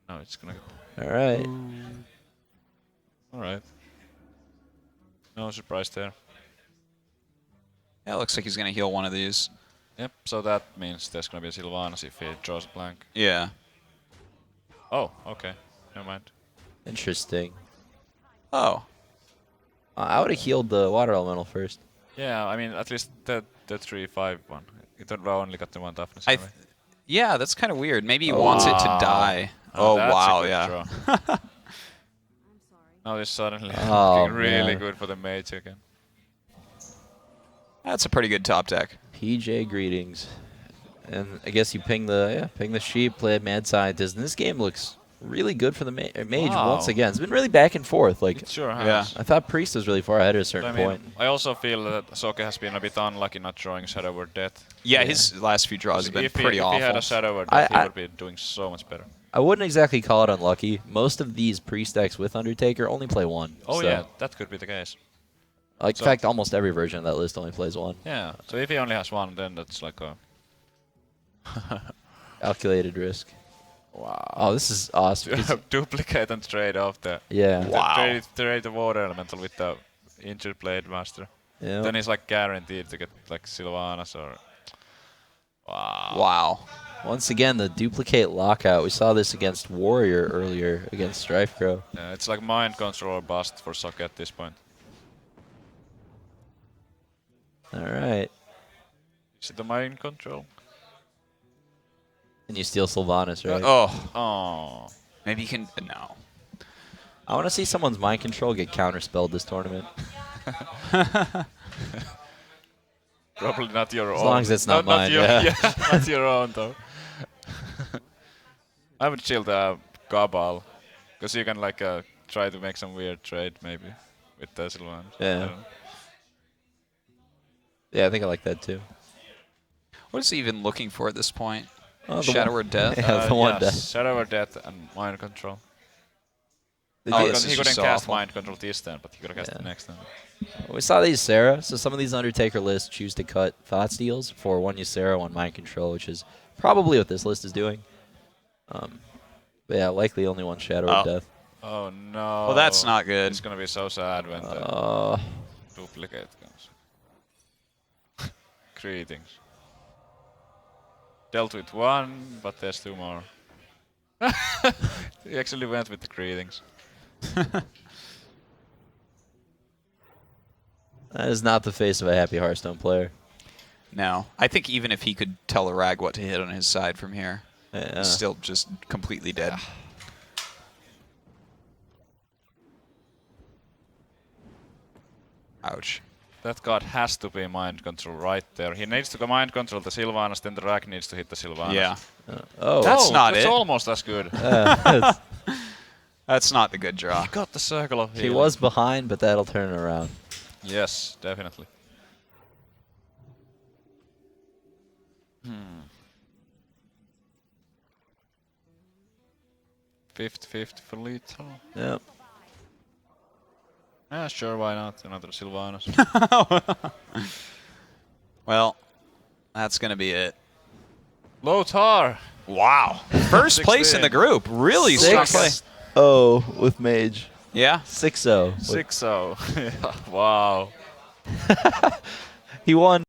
Speaker 1: No, it's gonna.
Speaker 3: All right.
Speaker 1: All right. No surprise there.
Speaker 2: Yeah, it looks like he's going to heal one of these.
Speaker 1: Yep. So that means there's gonna be a Sylvanas if he draws a blank.
Speaker 2: Yeah.
Speaker 1: Oh, okay. Never mind.
Speaker 3: Interesting.
Speaker 2: Oh.
Speaker 3: I would have healed the water elemental first.
Speaker 1: Yeah, I mean at least the 3/5 one. It would have only got the 1 toughness.
Speaker 2: I
Speaker 1: Anyway.
Speaker 2: Yeah, that's kind of weird. Maybe he wants it to die. Oh,
Speaker 1: that's a
Speaker 2: wow,
Speaker 1: good
Speaker 2: yeah.
Speaker 1: draw. Now this suddenly
Speaker 3: Oh,
Speaker 1: looking really
Speaker 3: man.
Speaker 1: good for the mage again.
Speaker 2: That's a pretty good top deck.
Speaker 3: PJ greetings. And I guess you ping the sheep, play a mad scientist. And this game looks really good for the mage
Speaker 1: Wow.
Speaker 3: once again. It's been really back and forth. Like
Speaker 1: It sure has.
Speaker 2: Yeah.
Speaker 3: I thought priest was really far ahead at a
Speaker 1: But I
Speaker 3: certain
Speaker 1: mean,
Speaker 3: point.
Speaker 1: I also feel that Socke has been a bit unlucky not drawing Shadow or Death.
Speaker 2: Yeah, his last few draws have been
Speaker 1: If
Speaker 2: pretty
Speaker 1: he
Speaker 2: awful.
Speaker 1: had a Shadow or Death, he
Speaker 3: I-
Speaker 1: would be doing so much better.
Speaker 3: I wouldn't exactly call it unlucky. Most of these priest decks with Undertaker only play one.
Speaker 1: Oh
Speaker 3: so,
Speaker 1: yeah, that could be the case.
Speaker 3: Like,
Speaker 1: So-
Speaker 3: in fact, almost every version of that list only plays one.
Speaker 1: Yeah, so if he only has one, then that's like a...
Speaker 3: Calculated risk.
Speaker 1: Wow.
Speaker 3: Oh, this is awesome. 'cause-
Speaker 1: Duplicate and trade off the...
Speaker 3: yeah.
Speaker 2: Wow.
Speaker 1: Trade the water elemental with the injured Blade Master.
Speaker 3: Yeah.
Speaker 1: Then he's like guaranteed to get like Sylvanas or... Wow.
Speaker 2: Wow.
Speaker 3: Once again, the duplicate lockout. We saw this against Warrior earlier against Strife Crow.
Speaker 1: Yeah, it's like mind control or bust for Socke at this point.
Speaker 3: All right.
Speaker 1: Is it the mind control?
Speaker 3: And you steal Sylvanas, right?
Speaker 2: Oh.
Speaker 1: Oh.
Speaker 2: Maybe he can... No.
Speaker 3: I want to see someone's mind control get counterspelled this tournament.
Speaker 1: Probably not your own.
Speaker 3: As long as it's not mine,
Speaker 1: your,
Speaker 3: yeah.
Speaker 1: not your own though. I would chill the Cabal, because you can like try to make some weird trade maybe with the Sylvanas.
Speaker 3: Yeah. Yeah, I think I like that too.
Speaker 2: What is he even looking for at this point?
Speaker 3: Oh, the
Speaker 2: Shadow
Speaker 3: one-
Speaker 2: or Death?
Speaker 3: Yeah, the one
Speaker 1: yes,
Speaker 3: death.
Speaker 1: Shadow or Death and mind control.
Speaker 2: Oh,
Speaker 1: He
Speaker 2: this is
Speaker 1: couldn't
Speaker 2: just so
Speaker 1: cast
Speaker 2: awful.
Speaker 1: mind control this turn, but he could have cast
Speaker 3: Yeah.
Speaker 1: the next turn.
Speaker 3: We saw these Sarah, so some of these Undertaker lists choose to cut Thought Steals for one Ysera, one Mind Control, which is probably what this list is doing. But yeah, likely only one Shadow
Speaker 2: Oh.
Speaker 3: of Death.
Speaker 1: Oh no.
Speaker 2: Well, that's not good.
Speaker 1: It's gonna be so sad when the duplicate comes. Greetings. Dealt with one, but there's 2 more. He actually went with the greetings.
Speaker 3: That is not the face of a happy Hearthstone player.
Speaker 2: No. I think even if he could tell a rag what to hit on his side from here,
Speaker 3: Yeah.
Speaker 2: he's still just completely dead. Ouch.
Speaker 1: That card has to be mind control right there. He needs to go mind control the Sylvanas, then the Rag needs to hit the Sylvanas.
Speaker 2: Yeah.
Speaker 3: Oh,
Speaker 2: That's not
Speaker 1: that's
Speaker 2: it.
Speaker 1: almost as good.
Speaker 2: That's not the good draw.
Speaker 1: He got the circle of
Speaker 3: he
Speaker 1: healing.
Speaker 3: was behind, but that'll turn it around.
Speaker 1: Yes, definitely. 50-50 for Lethal.
Speaker 3: Yep.
Speaker 1: Yeah, sure, why not? Another Sylvanas.
Speaker 2: Well, that's going to be it.
Speaker 1: Lothar!
Speaker 2: Wow. First place in the group. Really strong play.
Speaker 3: 6-0 with Mage.
Speaker 2: Yeah.
Speaker 3: 6-0.
Speaker 1: 6-0. Wow.
Speaker 3: He won